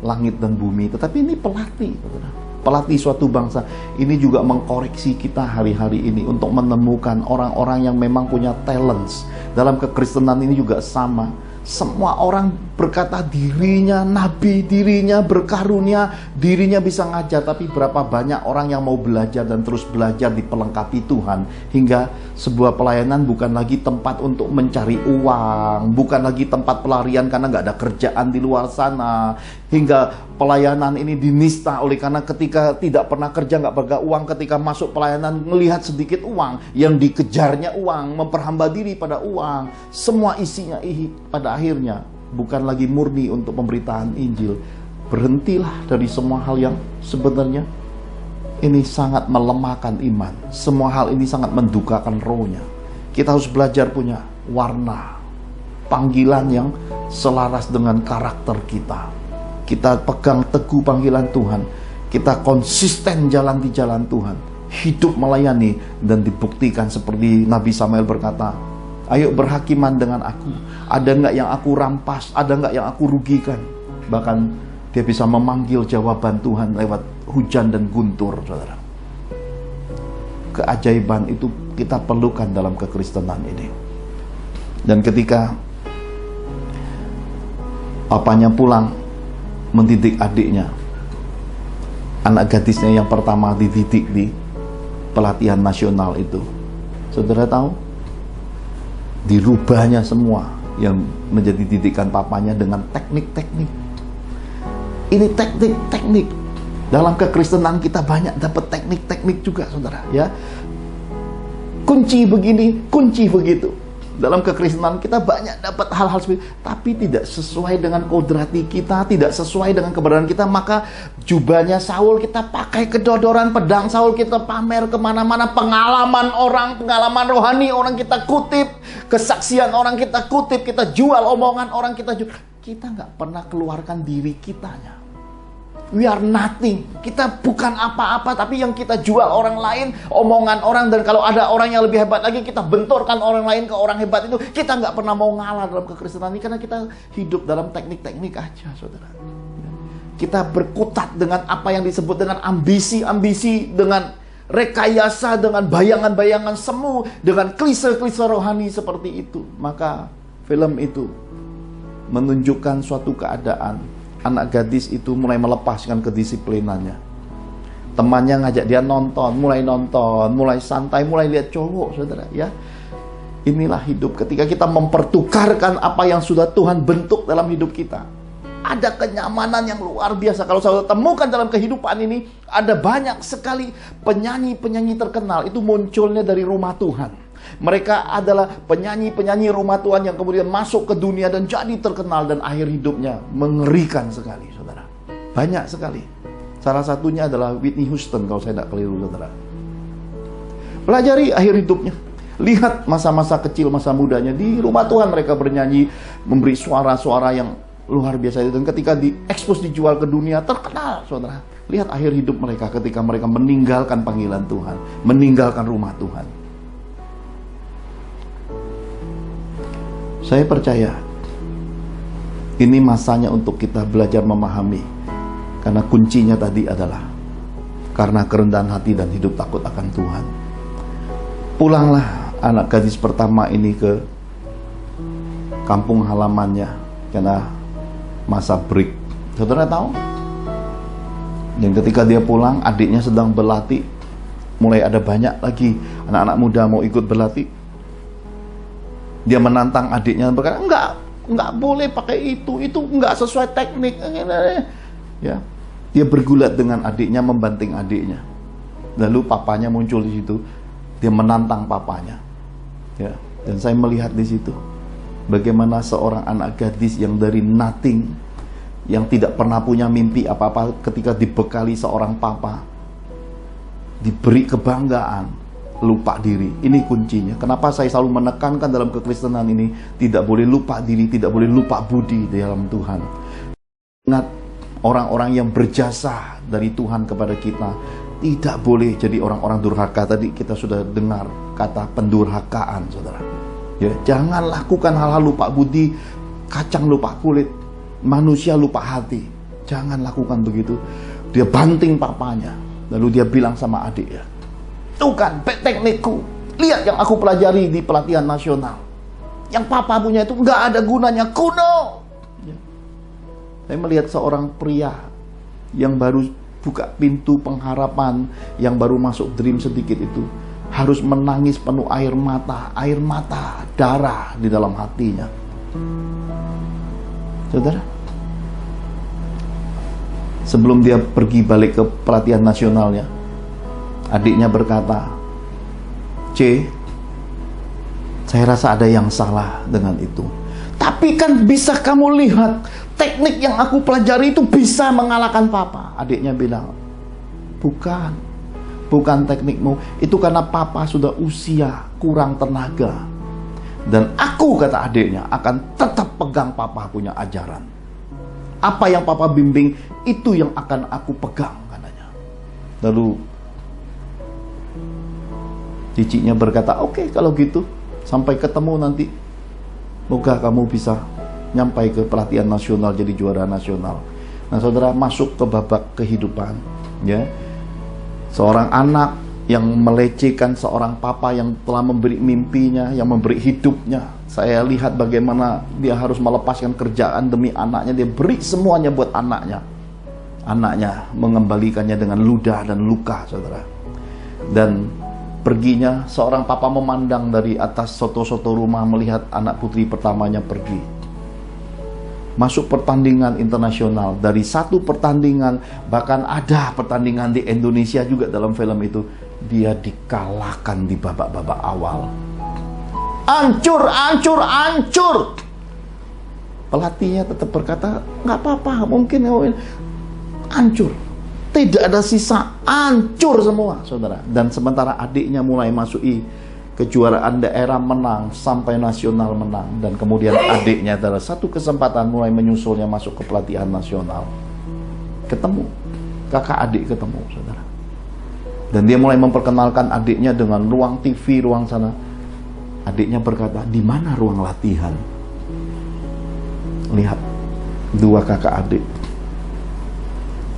langit dan bumi. Tetapi ini pelatih, saudara, pelatih suatu bangsa. Ini juga mengkoreksi kita hari-hari ini untuk menemukan orang-orang yang memang punya talents. Dalam kekristenan ini juga sama. Semua orang berkata dirinya nabi, dirinya berkarunia, dirinya bisa ngajar. Tapi berapa banyak orang yang mau belajar dan terus belajar diperlengkapi Tuhan, hingga sebuah pelayanan bukan lagi tempat untuk mencari uang, bukan lagi tempat pelarian karena nggak ada kerjaan di luar sana, hingga pelayanan ini dinista oleh karena ketika tidak pernah kerja, nggak bergak uang, ketika masuk pelayanan melihat sedikit uang, yang dikejarnya uang, memperhamba diri pada uang, semua isinya pada akhirnya bukan lagi murni untuk pemberitaan Injil. Berhentilah dari semua hal yang sebenarnya ini sangat melemahkan iman. Semua hal ini sangat mendukakan rohnya. Kita harus belajar punya warna, panggilan yang selaras dengan karakter kita. Kita pegang teguh panggilan Tuhan. Kita konsisten jalan di jalan Tuhan. Hidup melayani dan dibuktikan seperti Nabi Samuel berkata, ayo berhakiman dengan aku. Ada nggak yang aku rampas? Ada nggak yang aku rugikan? Bahkan dia bisa memanggil jawaban Tuhan lewat hujan dan guntur, saudara. Keajaiban itu kita perlukan dalam kekristenan ini. Dan ketika papanya pulang mendidik adiknya, anak gadisnya yang pertama dididik di pelatihan nasional itu, saudara tahu, dirubahnya semua yang menjadi didikan papanya dengan teknik-teknik. Ini teknik-teknik. Dalam kekristenan kita banyak dapat teknik-teknik juga, saudara, ya. Kunci begini, kunci begitu. Dalam kekristenan kita banyak dapat hal-hal seperti itu, tapi tidak sesuai dengan kodrati kita, tidak sesuai dengan kebenaran kita. Maka jubahnya Saul kita pakai kedodoran, pedang Saul kita pamer kemana-mana, pengalaman orang, pengalaman rohani orang kita kutip, kesaksian orang kita kutip, kita jual omongan orang kita jual. Kita nggak pernah keluarkan diri kitanya. We are nothing. Kita bukan apa-apa, tapi yang kita jual orang lain, omongan orang. Dan kalau ada orang yang lebih hebat lagi, kita benturkan orang lain ke orang hebat itu. Kita nggak pernah mau ngalah dalam kekristenan ini, karena kita hidup dalam teknik-teknik aja, saudara. Kita berkutat dengan apa yang disebut dengan ambisi-ambisi, dengan rekayasa, dengan bayangan-bayangan semu, dengan klise-klise rohani seperti itu. Maka film itu menunjukkan suatu keadaan. Anak gadis itu mulai melepaskan kedisiplinannya. Temannya ngajak dia nonton, mulai santai, mulai lihat cowok, saudara, ya. Inilah hidup ketika kita mempertukarkan apa yang sudah Tuhan bentuk dalam hidup kita. Ada kenyamanan yang luar biasa. Kalau saudara temukan dalam kehidupan ini, ada banyak sekali penyanyi-penyanyi terkenal itu munculnya dari rumah Tuhan. Mereka adalah penyanyi-penyanyi rumah Tuhan yang kemudian masuk ke dunia dan jadi terkenal, dan akhir hidupnya mengerikan sekali, saudara. Banyak sekali. Salah satunya adalah Whitney Houston, kalau saya tidak keliru, saudara. Pelajari akhir hidupnya. Lihat masa-masa kecil, masa mudanya di rumah Tuhan mereka bernyanyi, memberi suara-suara yang luar biasa itu. Dan ketika diekspos, dijual ke dunia, terkenal, saudara. Lihat akhir hidup mereka ketika mereka meninggalkan panggilan Tuhan, meninggalkan rumah Tuhan. Saya percaya ini masanya untuk kita belajar memahami, karena kuncinya tadi adalah karena kerendahan hati dan hidup takut akan Tuhan. Pulanglah anak gadis pertama ini ke kampung halamannya karena masa break. Saudara tahu? Dan ketika dia pulang, adiknya sedang berlatih. Mulai ada banyak lagi anak-anak muda mau ikut berlatih. Dia menantang adiknya dan berkata, enggak boleh pakai itu enggak sesuai teknik. Ya, dia bergulat dengan adiknya, membanting adiknya. Lalu papanya muncul di situ, dia menantang papanya. Ya, dan saya melihat di situ bagaimana seorang anak gadis yang dari nothing, yang tidak pernah punya mimpi apa-apa, ketika dibekali seorang papa, diberi kebanggaan, lupa diri. Ini kuncinya. Kenapa saya selalu menekankan dalam kekristenan ini, tidak boleh lupa diri, tidak boleh lupa budi di dalam Tuhan. Ingat, orang-orang yang berjasa dari Tuhan kepada kita tidak boleh jadi orang-orang durhaka. Tadi kita sudah dengar kata pendurhakaan, saudara. Ya, jangan lakukan hal-hal lupa budi, kacang lupa kulit, manusia lupa hati. Jangan lakukan begitu. Dia banting papanya, lalu dia bilang sama adik ya, tuh kan teknikku, lihat yang aku pelajari di pelatihan nasional. Yang papa punya itu nggak ada gunanya, kuno. Ya. Saya melihat seorang pria yang baru buka pintu pengharapan, yang baru masuk dream sedikit itu, harus menangis penuh air mata, darah di dalam hatinya. Saudara, sebelum dia pergi balik ke pelatihan nasionalnya, adiknya berkata, C, saya rasa ada yang salah dengan itu. Tapi kan bisa kamu lihat, teknik yang aku pelajari itu bisa mengalahkan papa. Adiknya bilang, bukan teknikmu, itu karena papa sudah usia, kurang tenaga. Dan aku, kata adiknya, akan tetap pegang papa punya ajaran. Apa yang papa bimbing, itu yang akan aku pegang, katanya. Lalu ciciknya berkata, oke, kalau gitu, sampai ketemu nanti. Moga kamu bisa nyampai ke pelatihan nasional, jadi juara nasional. Nah, saudara, masuk ke babak kehidupan, ya. Seorang anak yang melecehkan seorang papa yang telah memberi mimpinya, yang memberi hidupnya. Saya lihat bagaimana dia harus melepaskan kerjaan demi anaknya. Dia beri semuanya buat anaknya. Anaknya mengembalikannya dengan ludah dan luka, saudara. Dan perginya, seorang papa memandang dari atas soto-soto rumah, melihat anak putri pertamanya pergi. Masuk pertandingan internasional. Dari satu pertandingan, bahkan ada pertandingan di Indonesia juga dalam film itu, dia dikalahkan di babak-babak awal. Hancur. Pelatihnya tetap berkata, nggak apa-apa, mungkin hancur. Tidak ada sisa, hancur semua, saudara. Dan sementara adiknya mulai masuki kejuaraan daerah, menang sampai nasional, menang. Dan kemudian adiknya dalam satu kesempatan mulai menyusulnya masuk ke pelatihan nasional. Ketemu, kakak adik ketemu, saudara. Dan dia mulai memperkenalkan adiknya dengan ruang TV, ruang sana. Adiknya berkata, di mana ruang latihan? Lihat, dua kakak adik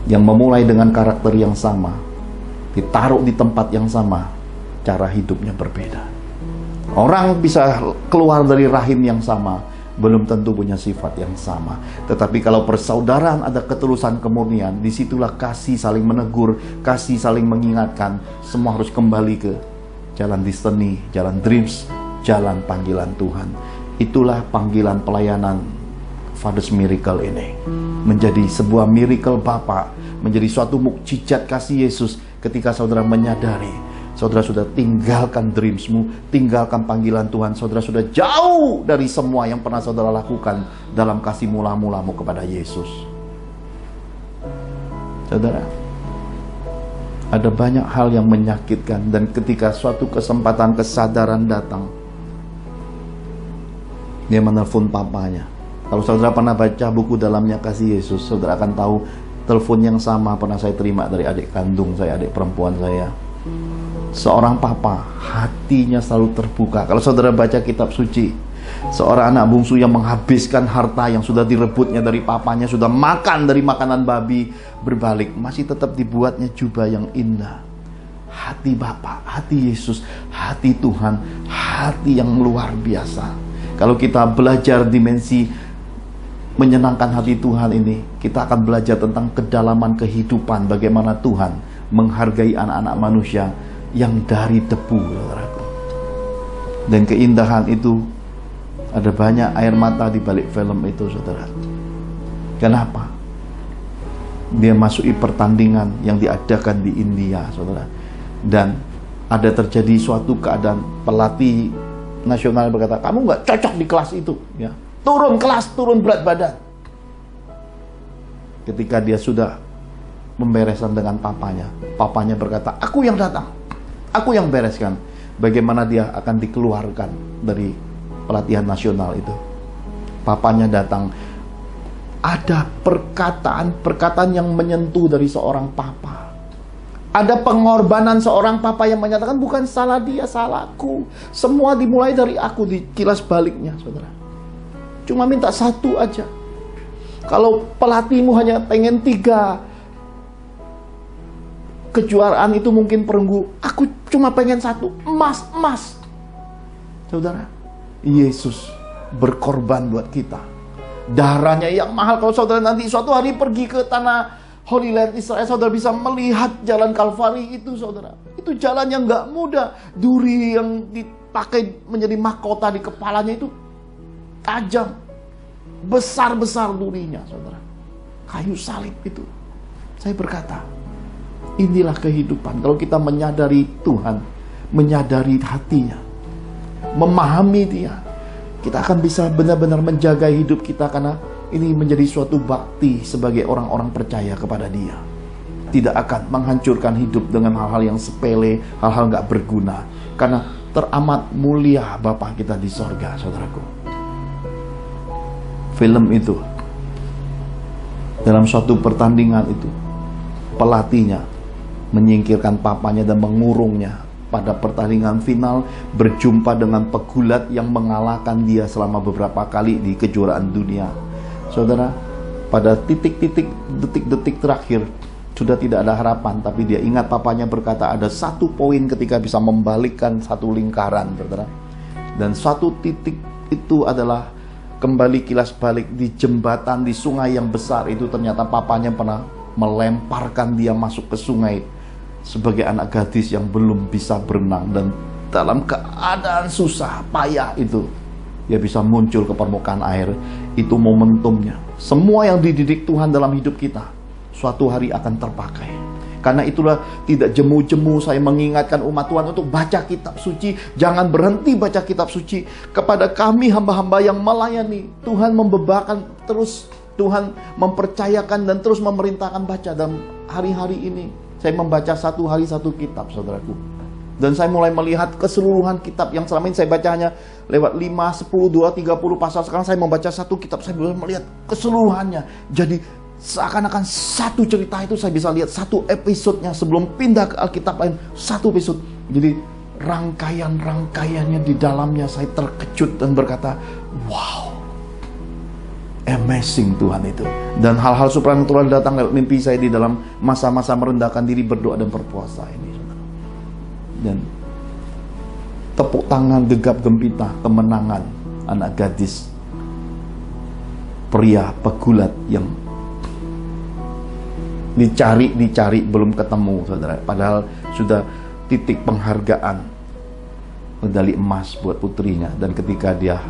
yang memulai dengan karakter yang sama, ditaruh di tempat yang sama, cara hidupnya berbeda. Orang bisa keluar dari rahim yang sama, belum tentu punya sifat yang sama. Tetapi kalau persaudaraan ada ketulusan kemurnian, disitulah kasih saling menegur, kasih saling mengingatkan. Semua harus kembali ke jalan destiny, jalan dreams, jalan panggilan Tuhan. Itulah panggilan pelayanan Father's Miracle ini. Menjadi sebuah miracle Bapa, menjadi suatu mukjizat kasih Yesus ketika saudara menyadari saudara sudah tinggalkan dreamsmu, tinggalkan panggilan Tuhan. Saudara sudah jauh dari semua yang pernah saudara lakukan dalam kasih mula-mulamu kepada Yesus. Saudara, ada banyak hal yang menyakitkan, dan ketika suatu kesempatan kesadaran datang, dia menelpon papanya. Kalau saudara pernah baca buku Dalamnya Kasih Yesus, saudara akan tahu telepon yang sama pernah saya terima dari adik kandung saya, adik perempuan saya. Seorang papa, hatinya selalu terbuka. Kalau saudara baca kitab suci, seorang anak bungsu yang menghabiskan harta yang sudah direbutnya dari papanya, sudah makan dari makanan babi, berbalik masih tetap dibuatnya jubah yang indah. Hati Bapa, hati Yesus, hati Tuhan, hati yang luar biasa. Kalau kita belajar dimensi menyenangkan hati Tuhan ini, kita akan belajar tentang kedalaman kehidupan, bagaimana Tuhan menghargai anak-anak manusia yang dari debu, saudaraku. Dan keindahan itu, ada banyak air mata di balik film itu, saudara. Kenapa? Dia masuki pertandingan yang diadakan di India, saudara. Dan ada terjadi suatu keadaan, pelatih nasional berkata, kamu nggak cocok di kelas itu, ya. Turun kelas, turun berat badan. Ketika dia sudah membereskan dengan papanya, papanya berkata, aku yang datang, aku yang bereskan. bagaimana dia akan dikeluarkan dari pelatihan nasional itu. Papanya datang. Ada perkataan yang menyentuh dari seorang papa. Ada pengorbanan seorang papa yang menyatakan bukan salah dia, salahku. Semua dimulai dari aku, di kilas baliknya, saudara. Cuma minta satu aja. Kalau pelatihmu hanya pengen 3 kejuaraan itu mungkin perunggu, aku cuma pengen 1, emas. Saudara, Yesus berkorban buat kita. Darahnya yang mahal. Kalau saudara nanti suatu hari pergi ke tanah Holy Land Israel, saudara bisa melihat jalan Kalvari itu, saudara. Itu jalan yang gak mudah. Duri yang dipakai menjadi mahkota di kepalanya itu tajam. Besar-besar durinya, saudara. Kayu salib itu. Saya berkata, inilah kehidupan. Kalau kita menyadari Tuhan, menyadari hatinya, memahami dia, kita akan bisa benar-benar menjaga hidup kita, karena ini menjadi suatu bakti sebagai orang-orang percaya kepada dia. Tidak akan menghancurkan hidup dengan hal-hal yang sepele, hal-hal gak berguna. Karena teramat mulia Bapa kita di sorga, saudaraku. Film itu, dalam suatu pertandingan itu, pelatihnya menyingkirkan papanya dan mengurungnya. Pada pertandingan final berjumpa dengan pegulat yang mengalahkan dia selama beberapa kali di kejuaraan dunia. Saudara, pada detik-detik terakhir sudah tidak ada harapan, tapi dia ingat papanya berkata ada 1 poin ketika bisa membalikkan 1 lingkaran, saudara. Dan 1 titik itu adalah kembali kilas balik di jembatan di sungai yang besar itu. Ternyata papanya pernah melemparkan dia masuk ke sungai sebagai anak gadis yang belum bisa berenang, dan dalam keadaan susah payah itu dia bisa muncul ke permukaan air. Itu momentumnya. Semua yang dididik Tuhan dalam hidup kita suatu hari akan terpakai. Karena itulah tidak jemu-jemu saya mengingatkan umat Tuhan untuk baca kitab suci. Jangan berhenti baca kitab suci. Kepada kami hamba-hamba yang melayani, Tuhan membebakan terus, Tuhan mempercayakan dan terus memerintahkan baca. Dalam hari-hari ini saya membaca 1 hari 1 kitab, saudaraku. Dan saya mulai melihat keseluruhan kitab yang selama ini saya baca hanya lewat 5, 10, 2, 30 pasal. Sekarang saya membaca 1 kitab, saya bisa melihat keseluruhannya. Jadi seakan-akan 1 cerita itu saya bisa lihat 1 episodenya sebelum pindah ke Alkitab lain, 1 episode. Jadi rangkaian-rangkaiannya di dalamnya saya terkejut dan berkata, wow, amazing Tuhan itu. Dan hal-hal supranatural datang lewat mimpi saya di dalam masa-masa merendahkan diri, berdoa dan berpuasa ini. Dan tepuk tangan gegap gempita kemenangan anak gadis, pria pegulat yang dicari belum ketemu, saudara. Padahal sudah titik penghargaan medali emas buat putrinya. Dan ketika dia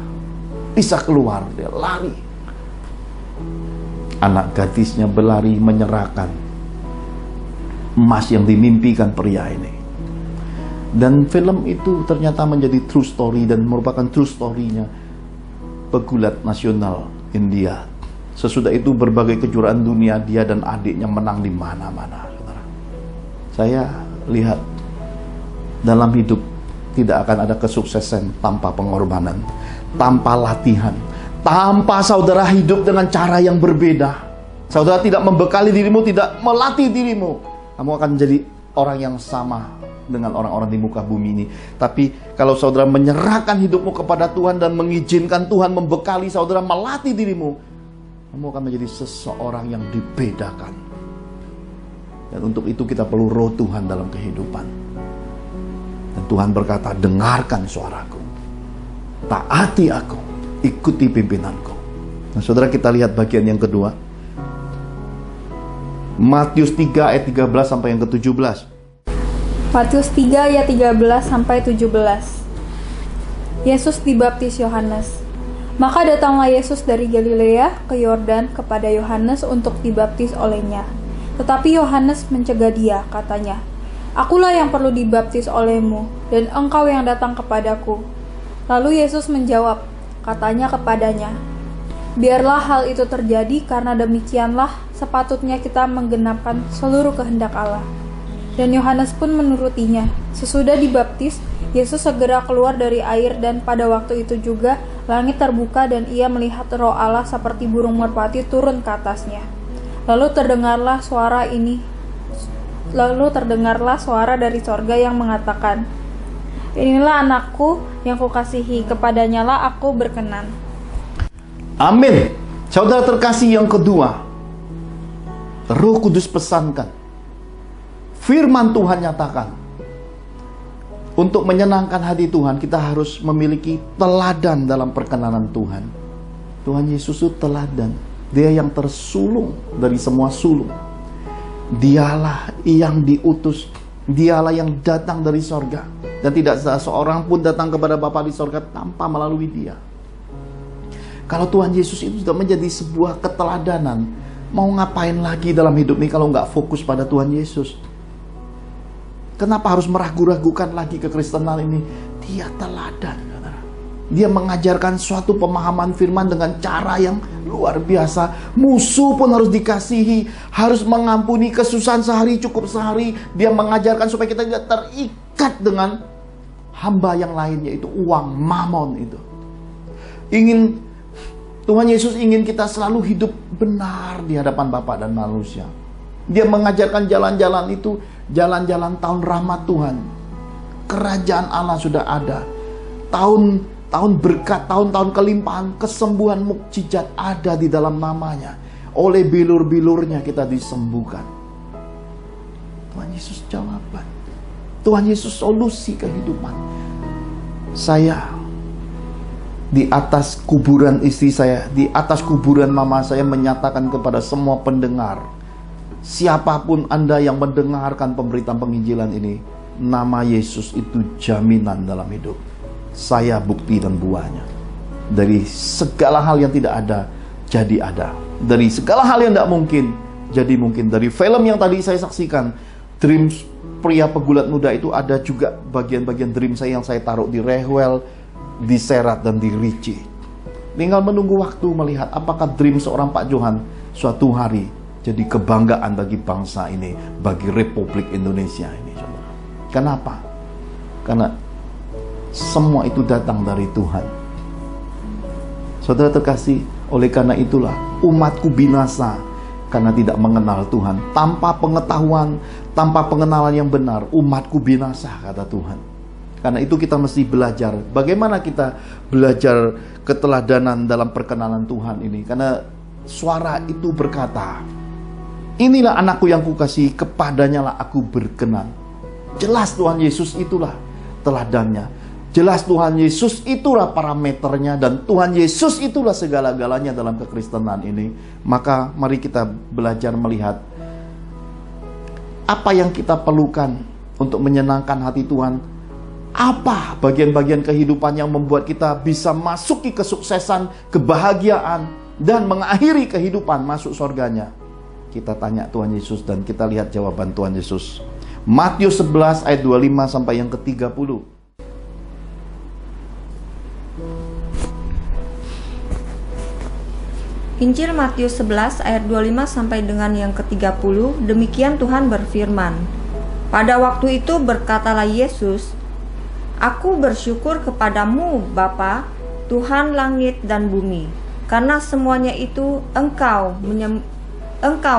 bisa keluar, dia lari. Anak gadisnya berlari menyerahkan emas yang dimimpikan pria ini. Dan film itu ternyata menjadi true story dan merupakan true story-nya pegulat nasional India. Sesudah itu berbagai kejuaraan dunia dia dan adiknya menang di mana-mana, saudara. Saya lihat dalam hidup tidak akan ada kesuksesan tanpa pengorbanan, tanpa latihan, tanpa saudara hidup dengan cara yang berbeda. Saudara tidak membekali dirimu, tidak melatih dirimu, kamu akan menjadi orang yang sama dengan orang-orang di muka bumi ini. Tapi kalau saudara menyerahkan hidupmu kepada Tuhan dan mengizinkan Tuhan membekali saudara, melatih dirimu, kamu akan menjadi seseorang yang dibedakan. Dan untuk itu kita perlu roh Tuhan dalam kehidupan. Dan Tuhan berkata, dengarkan suaraku, taati aku, ikuti pimpinanku. Nah saudara, kita lihat bagian yang kedua, Matius 3 ayat 13 sampai yang ke-17. Matius 3 ayat 13 sampai 17. Yesus dibaptis Yohanes. Maka datanglah Yesus dari Galilea ke Yordan kepada Yohanes untuk dibaptis olehnya. Tetapi Yohanes mencegah dia, katanya, "Akulah yang perlu dibaptis olehmu, dan engkau yang datang kepadaku." Lalu Yesus menjawab, katanya kepadanya, "Biarlah hal itu terjadi, karena demikianlah sepatutnya kita menggenapkan seluruh kehendak Allah." Dan Yohanes pun menurutinya. Sesudah dibaptis, Yesus segera keluar dari air dan pada waktu itu juga langit terbuka dan ia melihat Roh Allah seperti burung merpati turun ke atasnya. Lalu terdengarlah suara dari sorga yang mengatakan, "Inilah anakku yang kukasihi, kepadanya lah aku berkenan." Amin. Saudara terkasih, yang kedua, Roh Kudus pesankan, firman Tuhan nyatakan, untuk menyenangkan hati Tuhan, kita harus memiliki teladan dalam perkenanan Tuhan. Tuhan Yesus itu teladan. Dia yang tersulung dari semua sulung. Dialah yang diutus. Dialah yang datang dari sorga. Dan tidak seorang pun datang kepada Bapa di sorga tanpa melalui dia. Kalau Tuhan Yesus itu sudah menjadi sebuah keteladanan, mau ngapain lagi dalam hidup ini kalau nggak fokus pada Tuhan Yesus? Kenapa harus meragu-ragukan lagi kekristenan ini? Dia teladan, saudara. Dia mengajarkan suatu pemahaman firman dengan cara yang luar biasa. Musuh pun harus dikasihi, harus mengampuni kesusahan sehari cukup sehari. Dia mengajarkan supaya kita tidak terikat dengan hamba yang lain, yaitu uang, mamon itu. Tuhan Yesus ingin kita selalu hidup benar di hadapan Bapa dan manusia. Dia mengajarkan jalan-jalan itu, jalan-jalan tahun rahmat Tuhan. Kerajaan Allah sudah ada. Tahun berkat, tahun-tahun kelimpahan, kesembuhan, mukjizat ada di dalam namanya. Oleh bilur-bilurnya kita disembuhkan. Tuhan Yesus jawaban. Tuhan Yesus solusi kehidupan. Saya di atas kuburan istri saya, di atas kuburan mama saya, menyatakan kepada semua pendengar, siapapun Anda yang mendengarkan pemberitaan penginjilan ini, nama Yesus itu jaminan dalam hidup. Saya bukti dan buahnya. Dari segala hal yang tidak ada, jadi ada. Dari segala hal yang tidak mungkin, jadi mungkin. Dari film yang tadi saya saksikan, Dreams pria pegulat muda, itu ada juga bagian-bagian dream saya yang saya taruh di Rehwell, di Serat, dan di Ricci. Tinggal menunggu waktu melihat apakah dream seorang Pak Johan suatu hari jadi kebanggaan bagi bangsa ini, bagi Republik Indonesia ini, saudara. Kenapa? Karena semua itu datang dari Tuhan. Saudara terkasih, oleh karena itulah umatku binasa karena tidak mengenal Tuhan. Tanpa pengetahuan, tanpa pengenalan yang benar, umatku binasa, kata Tuhan. Karena itu kita mesti belajar. Bagaimana kita belajar keteladanan dalam perkenanan Tuhan ini? Karena suara itu berkata, "Inilah anakku yang kukasihi, kepadanya lah aku berkenan." Jelas Tuhan Yesus itulah teladannya. Jelas Tuhan Yesus itulah parameternya, dan Tuhan Yesus itulah segala-galanya dalam kekristenan ini. Maka mari kita belajar melihat apa yang kita perlukan untuk menyenangkan hati Tuhan. Apa bagian-bagian kehidupan yang membuat kita bisa masuki kesuksesan, kebahagiaan, dan mengakhiri kehidupan masuk surganya. Kita tanya Tuhan Yesus dan kita lihat jawaban Tuhan Yesus. Matius 11 ayat 25 sampai yang ke-30. Injil Matius 11 ayat 25 sampai dengan yang ke-30, demikian Tuhan berfirman. Pada waktu itu berkatalah Yesus, "Aku bersyukur kepadamu, Bapa, Tuhan langit dan bumi, karena semuanya itu Engkau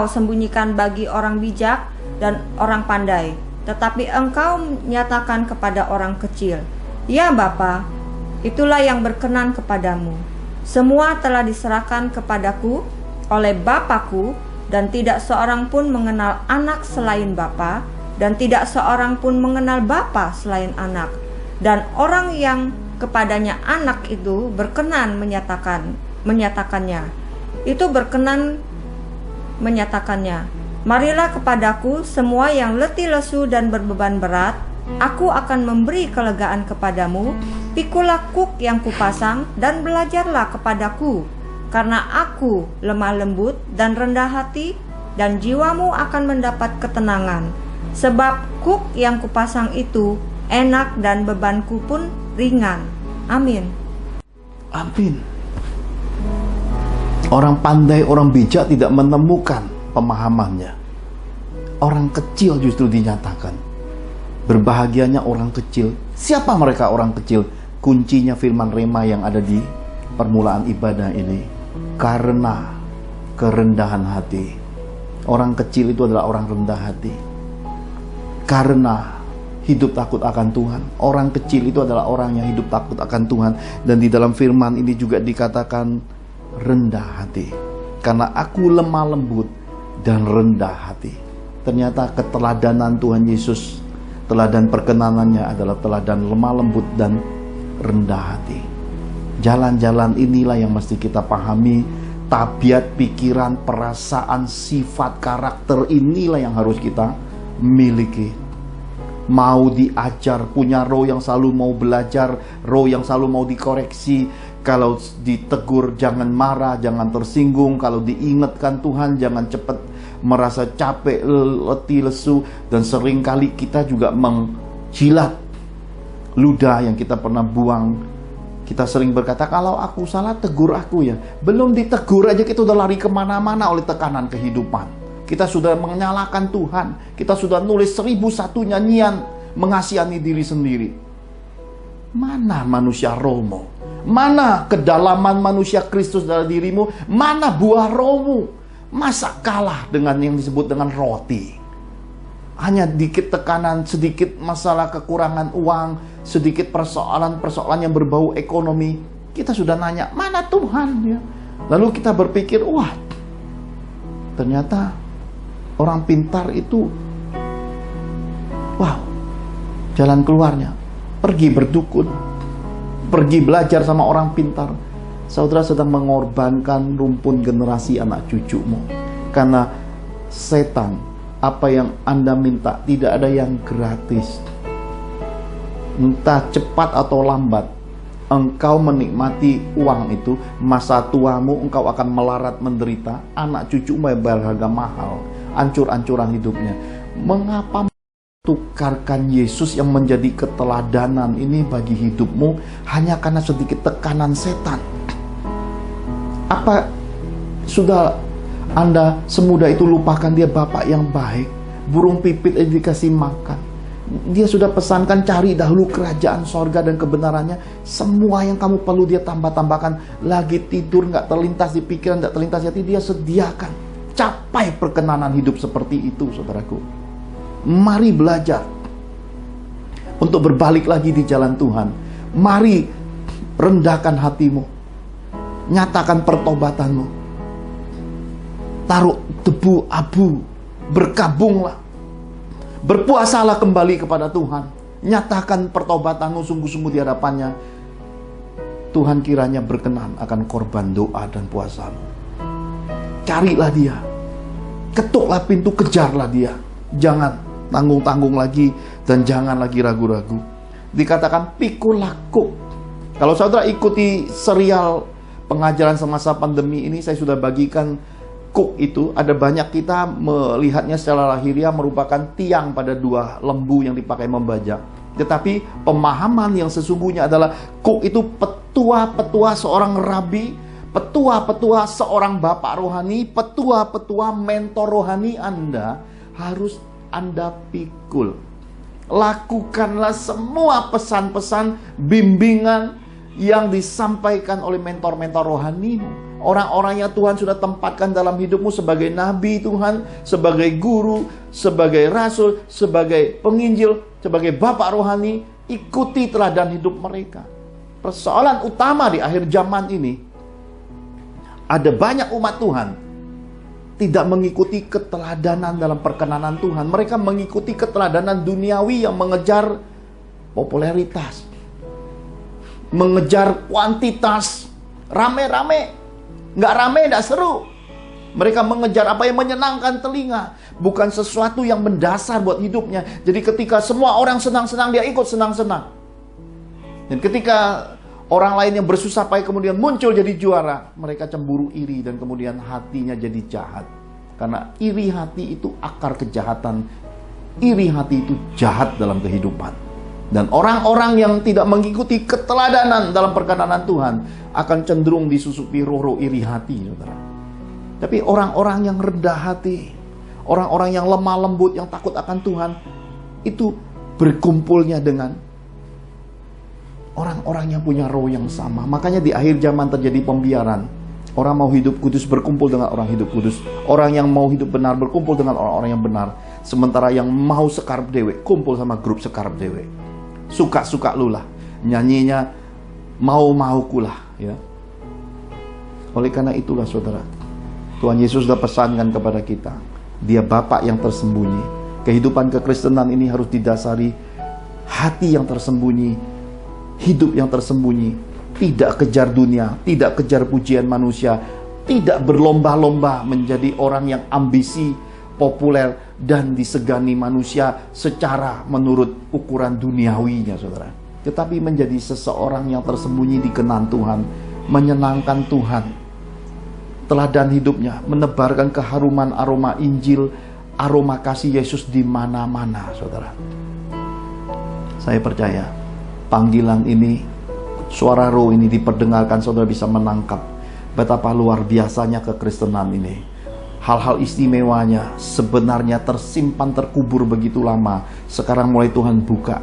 sembunyikan bagi orang bijak dan orang pandai, tetapi Engkau nyatakan kepada orang kecil. Ya Bapa, itulah yang berkenan kepadamu. Semua telah diserahkan kepadaku oleh Bapa-Ku, dan tidak seorang pun mengenal anak selain Bapa, dan tidak seorang pun mengenal Bapa selain anak. Dan orang yang kepadanya anak itu berkenan menyatakannya. Itu berkenan menyatakannya. Marilah kepadaku semua yang letih lesu dan berbeban berat, aku akan memberi kelegaan kepadamu. Pikulah kuk yang kupasang dan belajarlah kepadaku, karena aku lemah lembut dan rendah hati, dan jiwamu akan mendapat ketenangan. Sebab kuk yang kupasang itu enak dan bebanku pun ringan." Amin. Amin. Orang pandai, orang bijak tidak menemukan pemahamannya. Orang kecil justru dinyatakan. Berbahagianya orang kecil. Siapa mereka orang kecil? Kuncinya firman rema yang ada di permulaan ibadah ini. Karena kerendahan hati. Orang kecil itu adalah orang rendah hati. Karena hidup takut akan Tuhan. Orang kecil itu adalah orang yang hidup takut akan Tuhan. Dan di dalam firman ini juga dikatakan rendah hati. Karena aku lemah lembut dan rendah hati. Ternyata keteladanan Tuhan Yesus, teladan perkenanannya adalah teladan lemah lembut dan rendah hati. Jalan-jalan inilah yang mesti kita pahami. Tabiat, pikiran, perasaan, sifat, karakter inilah yang harus kita miliki. Mau diajar, punya roh yang selalu mau belajar, roh yang selalu mau dikoreksi. Kalau ditegur jangan marah, jangan tersinggung. Kalau diingatkan Tuhan jangan cepat merasa capek, letih, lesu. Dan seringkali kita juga menjilat ludah yang kita pernah buang. Kita sering berkata, kalau aku salah tegur aku ya. Belum ditegur aja kita udah lari kemana-mana oleh tekanan kehidupan. Kita sudah menyalahkan Tuhan. Kita sudah nulis 1001 nyanyian mengasihani diri sendiri. Mana manusia rohmu? Mana kedalaman manusia Kristus dalam dirimu? Mana buah rohmu? Masa kalah dengan yang disebut dengan roti? Hanya dikit tekanan, sedikit masalah kekurangan uang, sedikit persoalan-persoalan yang berbau ekonomi. Kita sudah nanya, mana Tuhan? Ya. Lalu kita berpikir, wah, ternyata orang pintar itu, wow, jalan keluarnya, pergi berdukun, pergi belajar sama orang pintar. Saudara sedang mengorbankan rumpun generasi anak cucumu. Karena setan, apa yang Anda minta, tidak ada yang gratis. Entah cepat atau lambat, engkau menikmati uang itu, masa tuamu engkau akan melarat menderita, anak cucumu berharga mahal, ancur-ancuran hidupnya. Mengapa tukarkan Yesus yang menjadi keteladanan ini bagi hidupmu hanya karena sedikit tekanan setan? Apa sudah Anda semudah itu lupakan dia Bapak yang baik? Burung pipit dikasih makan. Dia sudah pesankan cari dahulu kerajaan sorga dan kebenarannya. Semua yang kamu perlu dia tambah-tambahkan. Lagi tidur gak terlintas di pikiran, gak terlintas di hati, dia sediakan. Capai perkenanan hidup seperti itu, saudaraku. Mari belajar untuk berbalik lagi di jalan Tuhan. Mari rendahkan hatimu. Nyatakan pertobatanmu. Taruh debu abu, berkabunglah, berpuasalah kembali kepada Tuhan. Nyatakan pertobatanmu sungguh-sungguh di hadapannya. Tuhan kiranya berkenan akan korban doa dan puasamu. Carilah dia, ketuklah pintu, kejarlah dia. Jangan tanggung-tanggung lagi dan jangan lagi ragu-ragu. Dikatakan pikul laku. Kalau saudara ikuti serial pengajaran semasa pandemi ini, saya sudah bagikan kuk itu. Ada banyak kita melihatnya secara lahiriah merupakan tiang pada dua lembu yang dipakai membajak. Tetapi pemahaman yang sesungguhnya adalah kuk itu petua-petua seorang rabi, petua-petua seorang bapak rohani, petua-petua mentor rohani Anda harus Anda pikul. Lakukanlah semua pesan-pesan, bimbingan yang disampaikan oleh mentor-mentor rohanimu. Orang-orang yang Tuhan sudah tempatkan dalam hidupmu sebagai nabi Tuhan, sebagai guru, sebagai rasul, sebagai penginjil, sebagai bapak rohani. Ikuti teladan hidup mereka. Persoalan utama di akhir zaman ini, ada banyak umat Tuhan tidak mengikuti keteladanan dalam perkenanan Tuhan. Mereka mengikuti keteladanan duniawi yang mengejar popularitas, mengejar kuantitas, rame-rame. Nggak rame, nggak seru. Mereka mengejar apa yang menyenangkan telinga, bukan sesuatu yang mendasar buat hidupnya. Jadi ketika semua orang senang-senang, dia ikut senang-senang. Dan ketika orang lain yang bersusah payah kemudian muncul jadi juara, mereka cemburu, iri, dan kemudian hatinya jadi jahat. Karena iri hati itu akar kejahatan. Iri hati itu jahat dalam kehidupan. Dan orang-orang yang tidak mengikuti keteladanan dalam perkenanan Tuhan akan cenderung disusupi roh-roh iri hati, saudara. Tapi orang-orang yang rendah hati, orang-orang yang lemah lembut, yang takut akan Tuhan, itu berkumpulnya dengan orang-orang yang punya roh yang sama. Makanya di akhir zaman terjadi pembiaran. Orang mau hidup kudus berkumpul dengan orang hidup kudus. Orang yang mau hidup benar berkumpul dengan orang-orang yang benar. Sementara yang mau sekarep dewe kumpul sama grup sekarep dewe. Suka-suka lu lah. Nyanyinya mau kulah, ya. Oleh karena itulah saudara, Tuhan Yesus sudah pesankan kepada kita, Dia Bapa yang tersembunyi. Kehidupan kekristenan ini harus didasari hati yang tersembunyi, hidup yang tersembunyi. Tidak kejar dunia, tidak kejar pujian manusia, tidak berlomba-lomba menjadi orang yang ambisi, populer, dan disegani manusia secara menurut ukuran duniawinya, saudara. Tetapi menjadi seseorang yang tersembunyi di kenan Tuhan, menyenangkan Tuhan. Teladan hidupnya menebarkan keharuman aroma Injil, aroma kasih Yesus di mana-mana, saudara. Saya percaya panggilan ini, suara roh ini diperdengarkan, saudara bisa menangkap betapa luar biasanya kekristenan ini. Hal-hal istimewanya sebenarnya tersimpan, terkubur begitu lama. Sekarang mulai Tuhan buka,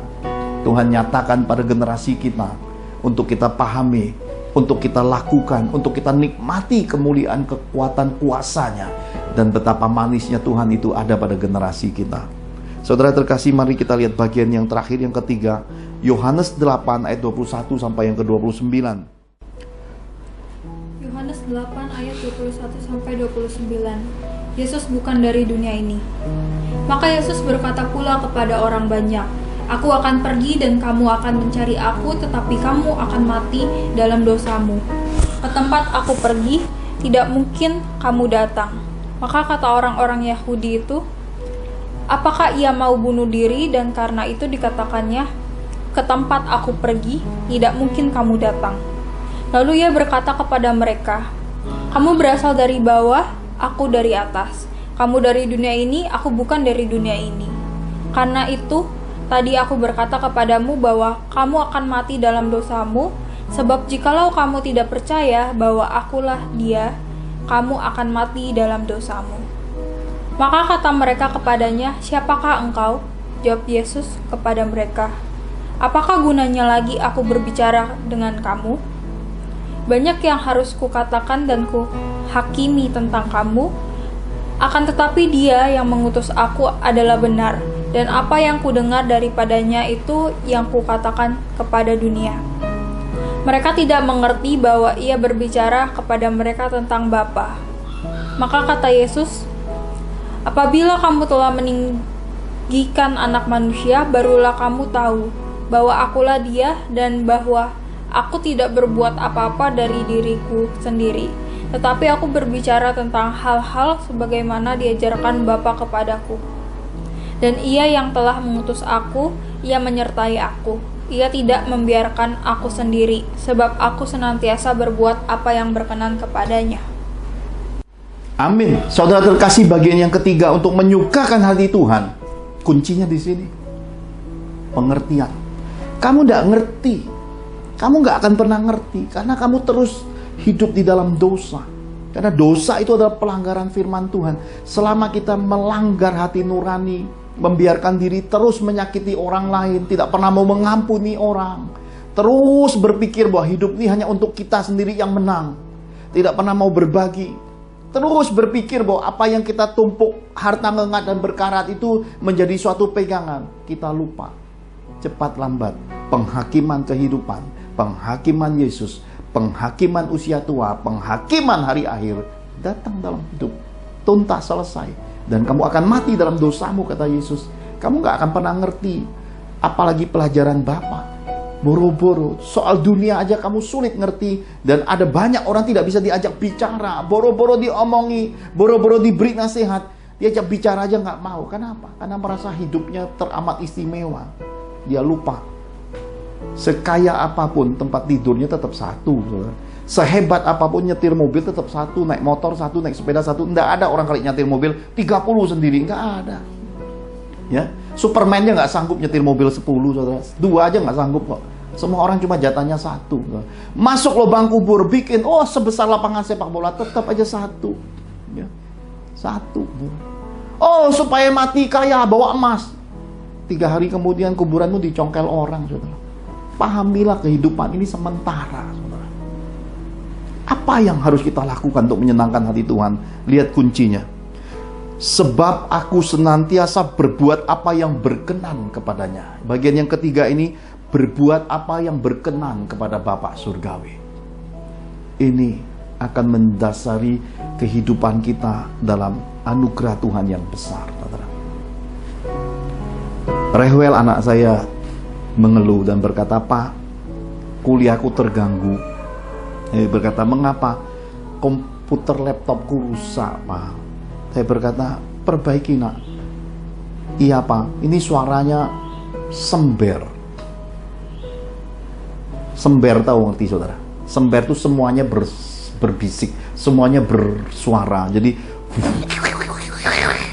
Tuhan nyatakan pada generasi kita, untuk kita pahami, untuk kita lakukan, untuk kita nikmati kemuliaan, kekuatan, kuasanya, dan betapa manisnya Tuhan itu ada pada generasi kita. Saudara terkasih, mari kita lihat bagian yang terakhir, yang ketiga, Yohanes 8 ayat 21 sampai yang ke-29. Yohanes 8 ayat 21 sampai 29. Yesus bukan dari dunia ini. Maka Yesus berkata pula kepada orang banyak, Aku akan pergi dan kamu akan mencari aku, tetapi kamu akan mati dalam dosamu. Ke tempat aku pergi, tidak mungkin kamu datang. Maka kata orang-orang Yahudi itu, apakah ia mau bunuh diri, dan karena itu dikatakannya, ke tempat aku pergi, tidak mungkin kamu datang. Lalu ia berkata kepada mereka, kamu berasal dari bawah, aku dari atas. Kamu dari dunia ini, aku bukan dari dunia ini. Karena itu, tadi aku berkata kepadamu bahwa kamu akan mati dalam dosamu, sebab jikalau kamu tidak percaya bahwa akulah Dia, kamu akan mati dalam dosamu. Maka kata mereka kepadanya, siapakah engkau? Jawab Yesus kepada mereka, apakah gunanya lagi aku berbicara dengan kamu? Banyak yang harus kukatakan dan kuhakimi tentang kamu, akan tetapi Dia yang mengutus aku adalah benar, dan apa yang kudengar daripadanya itu yang kukatakan kepada dunia. Mereka tidak mengerti bahwa Ia berbicara kepada mereka tentang Bapa. Maka kata Yesus, apabila kamu telah meninggikan Anak Manusia, barulah kamu tahu bahwa akulah Dia, dan bahwa aku tidak berbuat apa-apa dari diriku sendiri, tetapi aku berbicara tentang hal-hal sebagaimana diajarkan Bapa kepadaku. Dan Ia yang telah mengutus aku, Ia menyertai aku. Ia tidak membiarkan aku sendiri, sebab aku senantiasa berbuat apa yang berkenan kepadanya. Amin. Saudara terkasih, bagian yang ketiga untuk menyukakan hati Tuhan, kuncinya di sini. Pengertian. Kamu tidak ngerti, kamu nggak akan pernah ngerti, karena kamu terus hidup di dalam dosa. Karena dosa itu adalah pelanggaran firman Tuhan. Selama kita melanggar hati nurani, membiarkan diri terus menyakiti orang lain, tidak pernah mau mengampuni orang, terus berpikir bahwa hidup ini hanya untuk kita sendiri yang menang, tidak pernah mau berbagi, terus berpikir bahwa apa yang kita tumpuk, harta ngengat dan berkarat itu menjadi suatu pegangan, kita lupa. Cepat lambat, penghakiman kehidupan, penghakiman Yesus, penghakiman usia tua, penghakiman hari akhir datang dalam hidup, tuntas, selesai, dan kamu akan mati dalam dosamu, kata Yesus. Kamu gak akan pernah ngerti, apalagi pelajaran Bapa. Boro-boro, soal dunia aja kamu sulit ngerti, dan ada banyak orang tidak bisa diajak bicara, boro-boro diomongi, boro-boro diberi nasihat, diajak bicara aja gak mau. Kenapa? Karena merasa hidupnya teramat istimewa. Dia lupa, sekaya apapun tempat tidurnya tetap satu, sehebat apapun nyetir mobil tetap satu, naik motor satu, naik sepeda satu. Nggak ada orang kali nyetir mobil 30 sendiri, nggak ada. Ya, Superman-nya nggak sanggup nyetir mobil 10, saudara. 2 aja nggak sanggup kok. Semua orang cuma jatahnya 1. Masuk lubang kubur, bikin sebesar lapangan sepak bola, tetap aja 1. Ya, 1. Oh, supaya mati kaya bawa emas. 3 hari kemudian kuburanmu dicongkel orang, saudara. Pahamilah kehidupan ini sementara, saudara. Apa yang harus kita lakukan untuk menyenangkan hati Tuhan? Lihat kuncinya. Sebab aku senantiasa berbuat apa yang berkenan kepadanya. Bagian yang ketiga ini, berbuat apa yang berkenan kepada Bapa Surgawi. Ini akan mendasari kehidupan kita dalam anugerah Tuhan yang besar, saudara. Rehwel anak saya mengeluh dan berkata, Pak, kuliahku terganggu. Berkata, mengapa? Komputer laptopku rusak, Pak. Saya berkata, perbaiki, nak. Iya, Pak, ini suaranya sember. Sember, tahu ngerti, saudara? Sember itu semuanya berbisik, semuanya bersuara. Jadi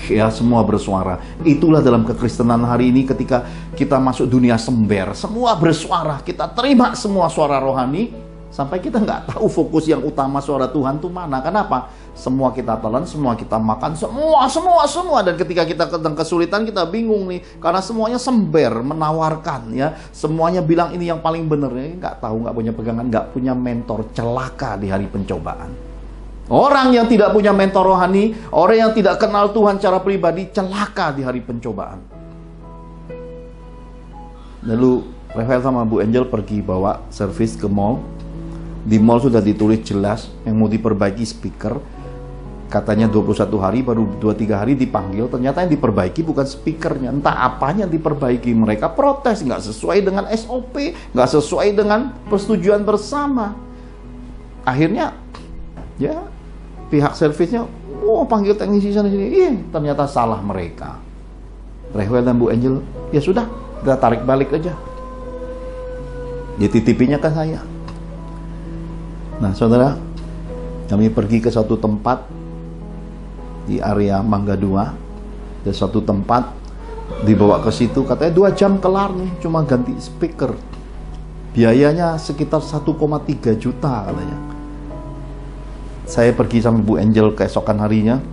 ya, semua bersuara. Itulah dalam kekristenan hari ini, ketika kita masuk dunia sember, semua bersuara. Kita terima semua suara rohani, sampai kita nggak tahu fokus yang utama suara Tuhan itu mana. Kenapa? Semua kita telan, semua kita makan, semua. Dan ketika kita sedang kesulitan, kita bingung nih, karena semuanya sember, menawarkan, ya. Semuanya bilang ini yang paling benar. Nggak tahu, nggak punya pegangan, nggak punya mentor, celaka di hari pencobaan. Orang yang tidak punya mentor rohani, orang yang tidak kenal Tuhan secara pribadi, celaka di hari pencobaan. Lalu Rehwel sama Bu Angel pergi bawa servis ke mall. Di mall sudah ditulis jelas yang mau diperbaiki speaker. Katanya 21 hari, baru 2-3 hari dipanggil. Ternyata yang diperbaiki bukan speakernya, entah apanya yang diperbaiki. Mereka protes, nggak sesuai dengan SOP, nggak sesuai dengan persetujuan bersama. Akhirnya, ya, pihak servisnya, panggil teknisi sana sini. Ternyata salah mereka. Rehwel dan Bu Angel, ya sudah, kita tarik balik aja. Dia titipinya ke saya. Nah, saudara, kami pergi ke suatu tempat di area Mangga 2. Ada suatu tempat, dibawa ke situ, katanya 2 jam kelar nih, cuma ganti speaker. Biayanya sekitar 1,3 juta katanya. Saya pergi sama Bu Angel keesokan harinya.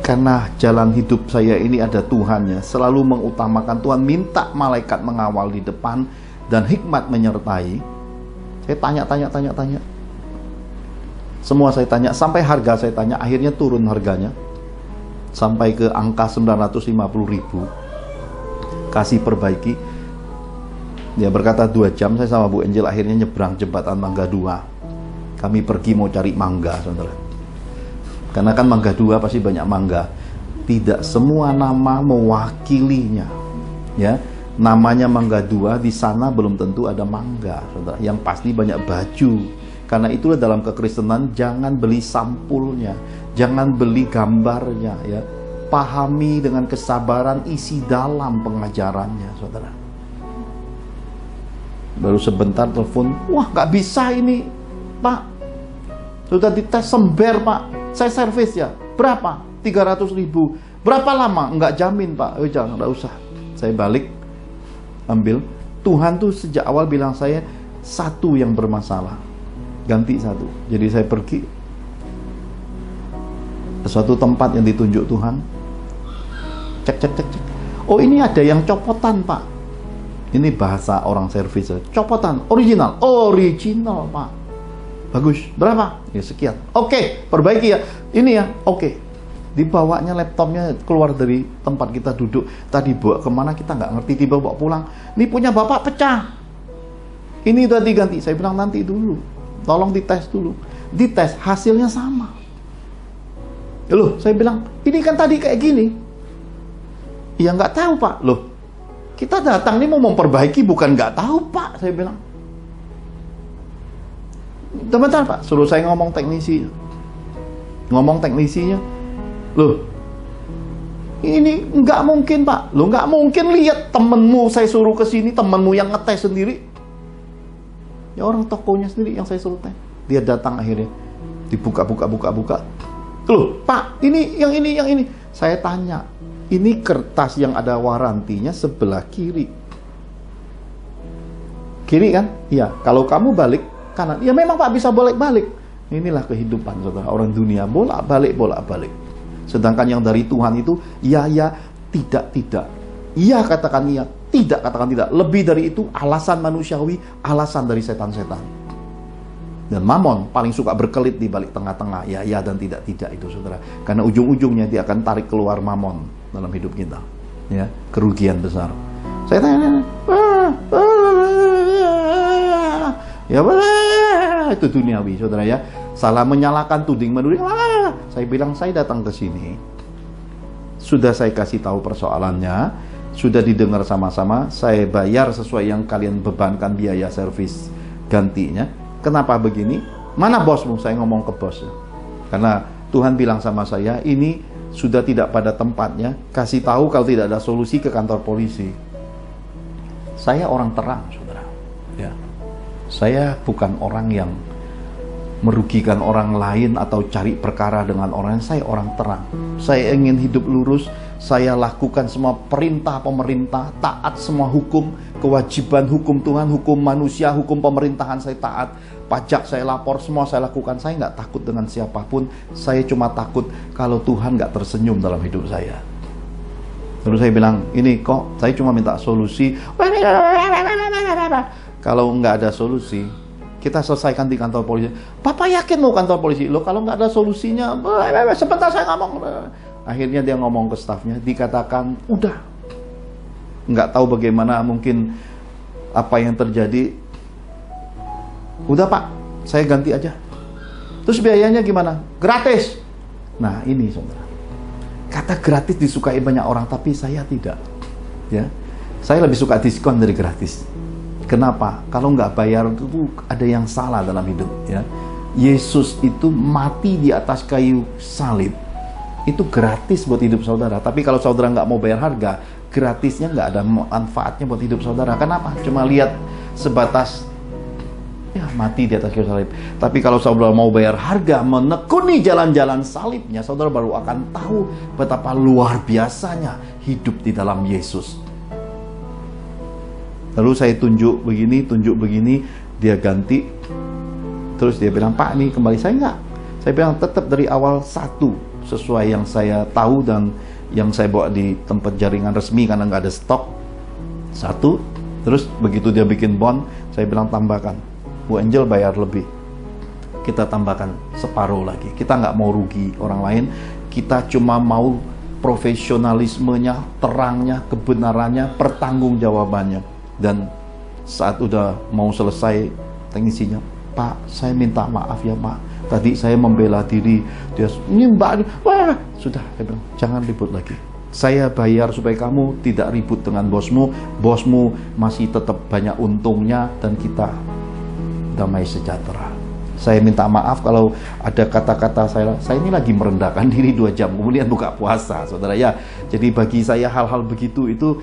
Karena jalan hidup saya ini ada Tuhan, ya, selalu mengutamakan Tuhan, minta malaikat mengawal di depan dan hikmat menyertai. Saya tanya. Semua saya tanya, sampai harga saya tanya, akhirnya turun harganya. Sampai ke angka 950.000. Kasih perbaiki. Dia berkata 2 jam, saya sama Bu Angel akhirnya nyebrang jembatan Mangga 2. Kami pergi mau cari mangga, saudara. Karena kan Mangga 2 pasti banyak mangga. Tidak semua nama mewakilinya, ya. Namanya Mangga 2, di sana belum tentu ada mangga, saudara. Yang pasti banyak baju. Karena itulah dalam kekristenan, jangan beli sampulnya, jangan beli gambarnya, ya. Pahami dengan kesabaran isi dalam pengajarannya, saudara. Baru sebentar telepon, wah nggak bisa ini, Pak. Sudah dites sember, Pak. Saya servis ya. Berapa? 300.000. Berapa lama? Nggak jamin, Pak. Jangan, nggak usah. Saya balik, ambil. Tuhan tuh sejak awal bilang saya, satu yang bermasalah, ganti satu. Jadi saya pergi ke suatu tempat yang ditunjuk Tuhan. Cek. Oh, ini ada yang copotan, Pak. Ini bahasa orang servis. Copotan, original, Pak. Bagus, berapa? Ya sekian. Oke, perbaiki ya. Ini ya, oke. Dibawanya laptopnya keluar dari tempat kita duduk. Tadi bawa kemana kita nggak ngerti, tiba bawa pulang. Ini punya bapak pecah. Ini udah diganti. Saya bilang nanti dulu. Tolong dites dulu. Dites, hasilnya sama. Loh, saya bilang, ini kan tadi kayak gini. Ya nggak tahu, Pak. Loh, kita datang ini mau memperbaiki, bukan nggak tahu, Pak. Saya bilang. Bentar, Pak, suruh saya ngomong teknisinya. Loh, ini nggak mungkin, Pak. Loh, nggak mungkin, lihat temenmu saya suruh ke sini, temenmu yang ngetes sendiri. Ya orang tokonya sendiri yang saya suruh tes. Dia datang akhirnya, dibuka. Loh, Pak, ini yang ini. Saya tanya, ini kertas yang ada warantinya sebelah kiri. Kiri kan? Iya, kalau kamu balik kanan. Ya memang, Pak, bisa bolak-balik. Inilah kehidupan, saudara. Orang dunia bolak-balik. Sedangkan yang dari Tuhan itu, ya tidak. Iya katakan iya, tidak katakan tidak. Lebih dari itu alasan manusiawi, alasan dari setan-setan. Dan Mamon paling suka berkelit di balik tengah-tengah, ya dan tidak itu saudara. Karena ujung-ujungnya dia akan tarik keluar Mamon dalam hidup kita. Ya, kerugian besar. Saya tanya, ya itu duniawi saudara ya. Salah menyalahkan, tuding menuding. Saya bilang saya datang ke sini, sudah saya kasih tahu persoalannya, sudah didengar sama-sama, saya bayar sesuai yang kalian bebankan biaya servis gantinya. Kenapa begini? Mana bosmu? Saya ngomong ke bosnya. Karena Tuhan bilang sama saya, ini sudah tidak pada tempatnya. Kasih tahu kalau tidak ada solusi ke kantor polisi. Saya orang terang, saudara. Ya. Saya bukan orang yang merugikan orang lain atau cari perkara dengan orang lain. Saya orang terang. Saya ingin hidup lurus. Saya lakukan semua perintah pemerintah, taat semua hukum, kewajiban hukum Tuhan, hukum manusia, hukum pemerintahan saya taat. Pajak saya lapor, semua saya lakukan. Saya nggak takut dengan siapapun. Saya cuma takut kalau Tuhan nggak tersenyum dalam hidup saya. Lalu saya bilang, ini kok saya cuma minta solusi. Kalau nggak ada solusi, kita selesaikan di kantor polisi. Papa yakin mau kantor polisi? Loh, kalau nggak ada solusinya, sebentar saya ngomong. Akhirnya dia ngomong ke stafnya, dikatakan, udah. Nggak tahu bagaimana, mungkin apa yang terjadi. Udah Pak, saya ganti aja. Terus biayanya gimana? Gratis. Nah ini saudara, kata gratis disukai banyak orang, tapi saya tidak. Ya, saya lebih suka diskon dari gratis. Kenapa? Kalau nggak bayar itu ada yang salah dalam hidup. Ya, Yesus itu mati di atas kayu salib. Itu gratis buat hidup saudara. Tapi kalau saudara nggak mau bayar harga, gratisnya nggak ada manfaatnya buat hidup saudara. Kenapa? Cuma lihat sebatas ya mati di atas kayu salib. Tapi kalau saudara mau bayar harga, menekuni jalan-jalan salibnya, saudara baru akan tahu betapa luar biasanya hidup di dalam Yesus. Lalu saya tunjuk begini, dia ganti. Terus dia bilang, Pak ini kembali. Saya enggak. Saya bilang tetap dari awal satu, sesuai yang saya tahu dan yang saya bawa di tempat jaringan resmi karena nggak ada stok. Satu. Terus begitu dia bikin bond, saya bilang tambahkan. Bu Angel bayar lebih, kita tambahkan separuh lagi. Kita nggak mau rugi orang lain, kita cuma mau profesionalismenya, terangnya, kebenarannya, pertanggungjawabannya. Dan saat udah mau selesai tengisinya, Pak saya minta maaf ya Pak, tadi saya membela diri. Dia ini Mbak, wah sudah, saya bilang jangan ribut lagi. Saya bayar supaya kamu tidak ribut dengan bosmu masih tetap banyak untungnya, dan kita damai sejahtera. Saya minta maaf kalau ada kata-kata saya ini lagi merendahkan diri 2 jam kemudian buka puasa, saudara ya. Jadi bagi saya hal-hal begitu itu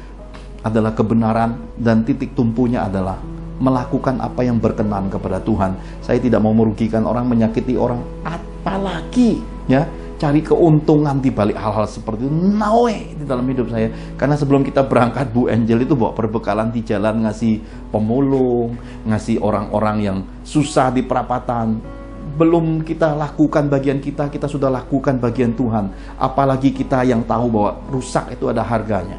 adalah kebenaran, dan titik tumpunya adalah melakukan apa yang berkenan kepada Tuhan. Saya tidak mau merugikan orang, menyakiti orang, apalagi ya cari keuntungan di balik hal-hal seperti itu. No way di dalam hidup saya. Karena sebelum kita berangkat, Bu Angel itu bawa perbekalan di jalan, ngasih pemulung, ngasih orang-orang yang susah di perapatan. Belum kita lakukan bagian kita sudah lakukan bagian Tuhan. Apalagi kita yang tahu bahwa rusak itu ada harganya.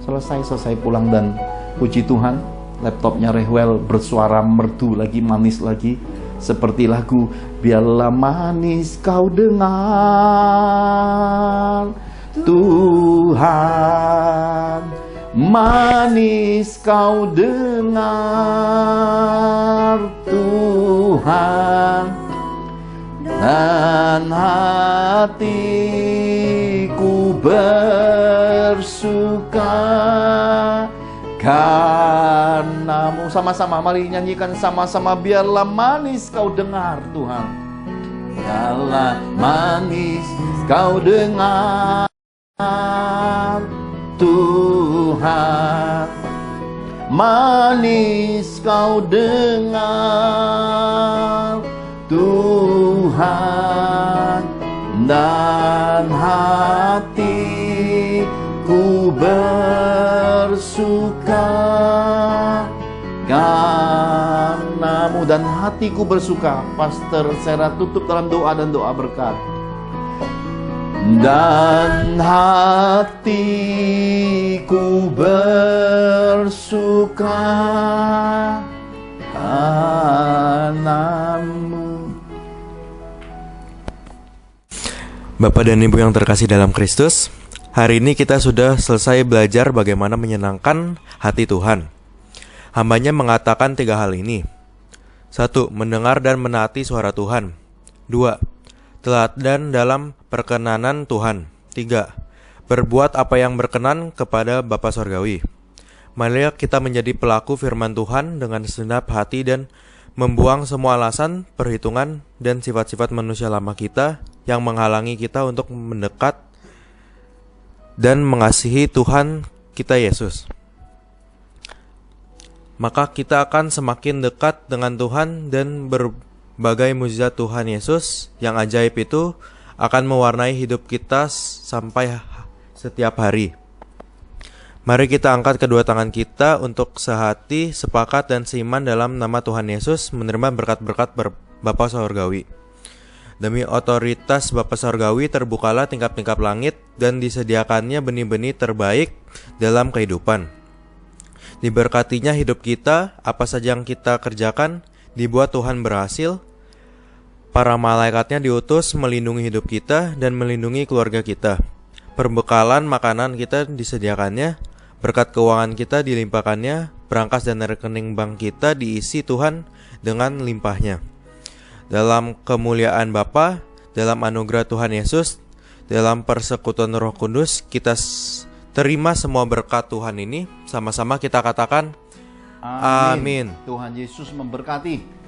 Selesai pulang, dan puji Tuhan, laptopnya rewel, bersuara merdu lagi, manis lagi. Seperti lagu, biarlah manis kau dengar Tuhan, manis kau dengar Tuhan, dan hatiku bersuka karenamu. Sama-sama mari nyanyikan sama-sama, biarlah manis kau dengar Tuhan, biarlah manis kau dengar Tuhan, manis kau dengar Tuhan, dan hatiku bersuka karenamu. Dan hatiku bersuka, Pastor Sarah tutup dalam doa dan doa berkat. dan hatiku bersuka karenamu. Bapak dan Ibu yang terkasih dalam Kristus, hari ini kita sudah selesai belajar bagaimana menyenangkan hati Tuhan. Hambanya mengatakan 3 hal ini. 1. Mendengar dan menaati suara Tuhan. 2. Teladan dalam perkenanan Tuhan. 3. Berbuat apa yang berkenan kepada Bapa Sorgawi. Marilah kita menjadi pelaku firman Tuhan dengan segenap hati dan membuang semua alasan, perhitungan, dan sifat-sifat manusia lama kita yang menghalangi kita untuk mendekat dan mengasihi Tuhan kita Yesus. Maka kita akan semakin dekat dengan Tuhan dan berbagai mukjizat Tuhan Yesus yang ajaib itu akan mewarnai hidup kita sampai setiap hari. Mari kita angkat kedua tangan kita untuk sehati, sepakat, dan seiman dalam nama Tuhan Yesus menerima berkat-berkat Bapa Sorgawi. Demi otoritas Bapa Sorgawi terbukalah tingkap-tingkap langit dan disediakannya benih-benih terbaik dalam kehidupan. Diberkatinya hidup kita, apa saja yang kita kerjakan dibuat Tuhan berhasil. Para malaikatnya diutus melindungi hidup kita dan melindungi keluarga kita. Perbekalan makanan kita disediakannya, berkat keuangan kita dilimpahkannya, berangkas dan rekening bank kita diisi Tuhan dengan limpahnya. Dalam kemuliaan Bapa, dalam anugerah Tuhan Yesus, dalam persekutuan Roh Kudus, kita terima semua berkat Tuhan ini. Sama-sama kita katakan, Amin. Tuhan Yesus memberkati.